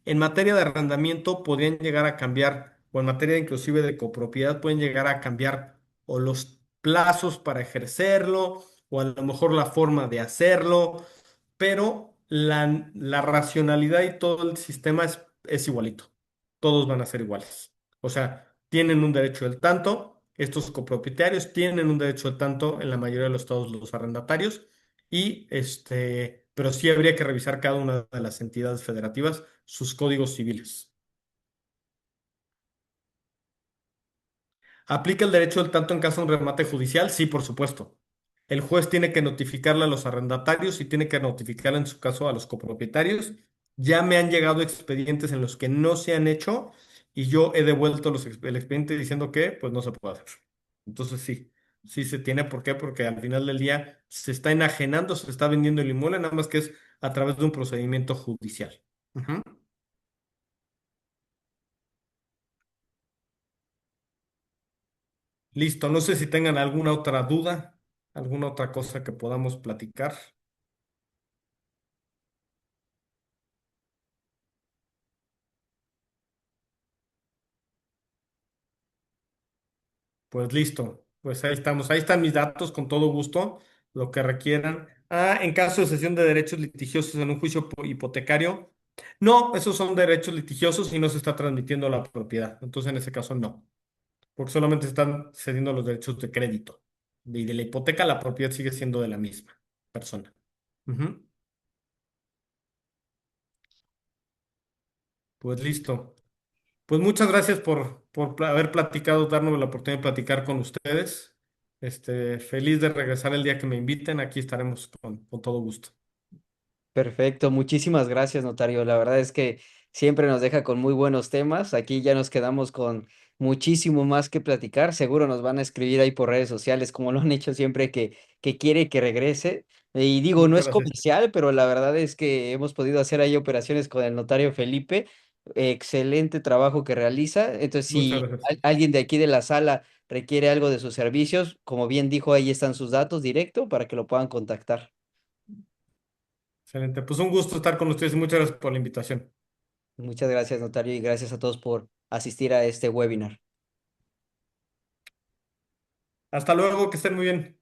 En materia de arrendamiento podrían llegar a cambiar, o en materia inclusive de copropiedad, pueden llegar a cambiar o los plazos para ejercerlo, o a lo mejor la forma de hacerlo, pero la racionalidad y todo el sistema es igualito. Todos van a ser iguales. O sea, tienen un derecho del tanto, estos copropietarios tienen un derecho del tanto en la mayoría de los estados los arrendatarios, pero sí habría que revisar cada una de las entidades federativas, sus códigos civiles. ¿Aplica el derecho del tanto en caso de un remate judicial? Sí, por supuesto. El juez tiene que notificarle a los arrendatarios y tiene que notificarle en su caso a los copropietarios. Ya me han llegado expedientes en los que no se han hecho y yo he devuelto el expediente diciendo que pues no se puede hacer. Entonces sí, sí se tiene. ¿Por qué? Porque al final del día se está enajenando, se está vendiendo el inmueble, nada más que es a través de un procedimiento judicial. Ujú. Listo, no sé si tengan alguna otra duda, alguna otra cosa que podamos platicar. Pues listo, pues ahí estamos. Ahí están mis datos con todo gusto, lo que requieran. Ah, en caso de cesión de derechos litigiosos en un juicio hipotecario, no, esos son derechos litigiosos y no se está transmitiendo la propiedad. Entonces, en ese caso, no, porque solamente están cediendo los derechos de crédito. Y de la hipoteca, la propiedad sigue siendo de la misma persona. Ujú. Pues listo. Pues muchas gracias por haber platicado, darnos la oportunidad de platicar con ustedes. Feliz de regresar el día que me inviten. Aquí estaremos con todo gusto. Perfecto, muchísimas gracias, notario. La verdad es que siempre nos deja con muy buenos temas. Aquí ya nos quedamos con muchísimo más que platicar. Seguro nos van a escribir ahí por redes sociales, como lo han hecho siempre que quiere que regrese. Y digo, no Muchas es gracias. comercial, pero la verdad es que hemos podido hacer ahí operaciones con el notario Felipe. Excelente trabajo que realiza. Entonces, Muchas si gracias. alguien de aquí de la sala requiere algo de sus servicios, como bien dijo, ahí están sus datos directo para que lo puedan contactar. Excelente. Pues un gusto estar con ustedes y muchas gracias por la invitación. Muchas gracias, notario, y gracias a todos por asistir a este webinar. Hasta luego, que estén muy bien.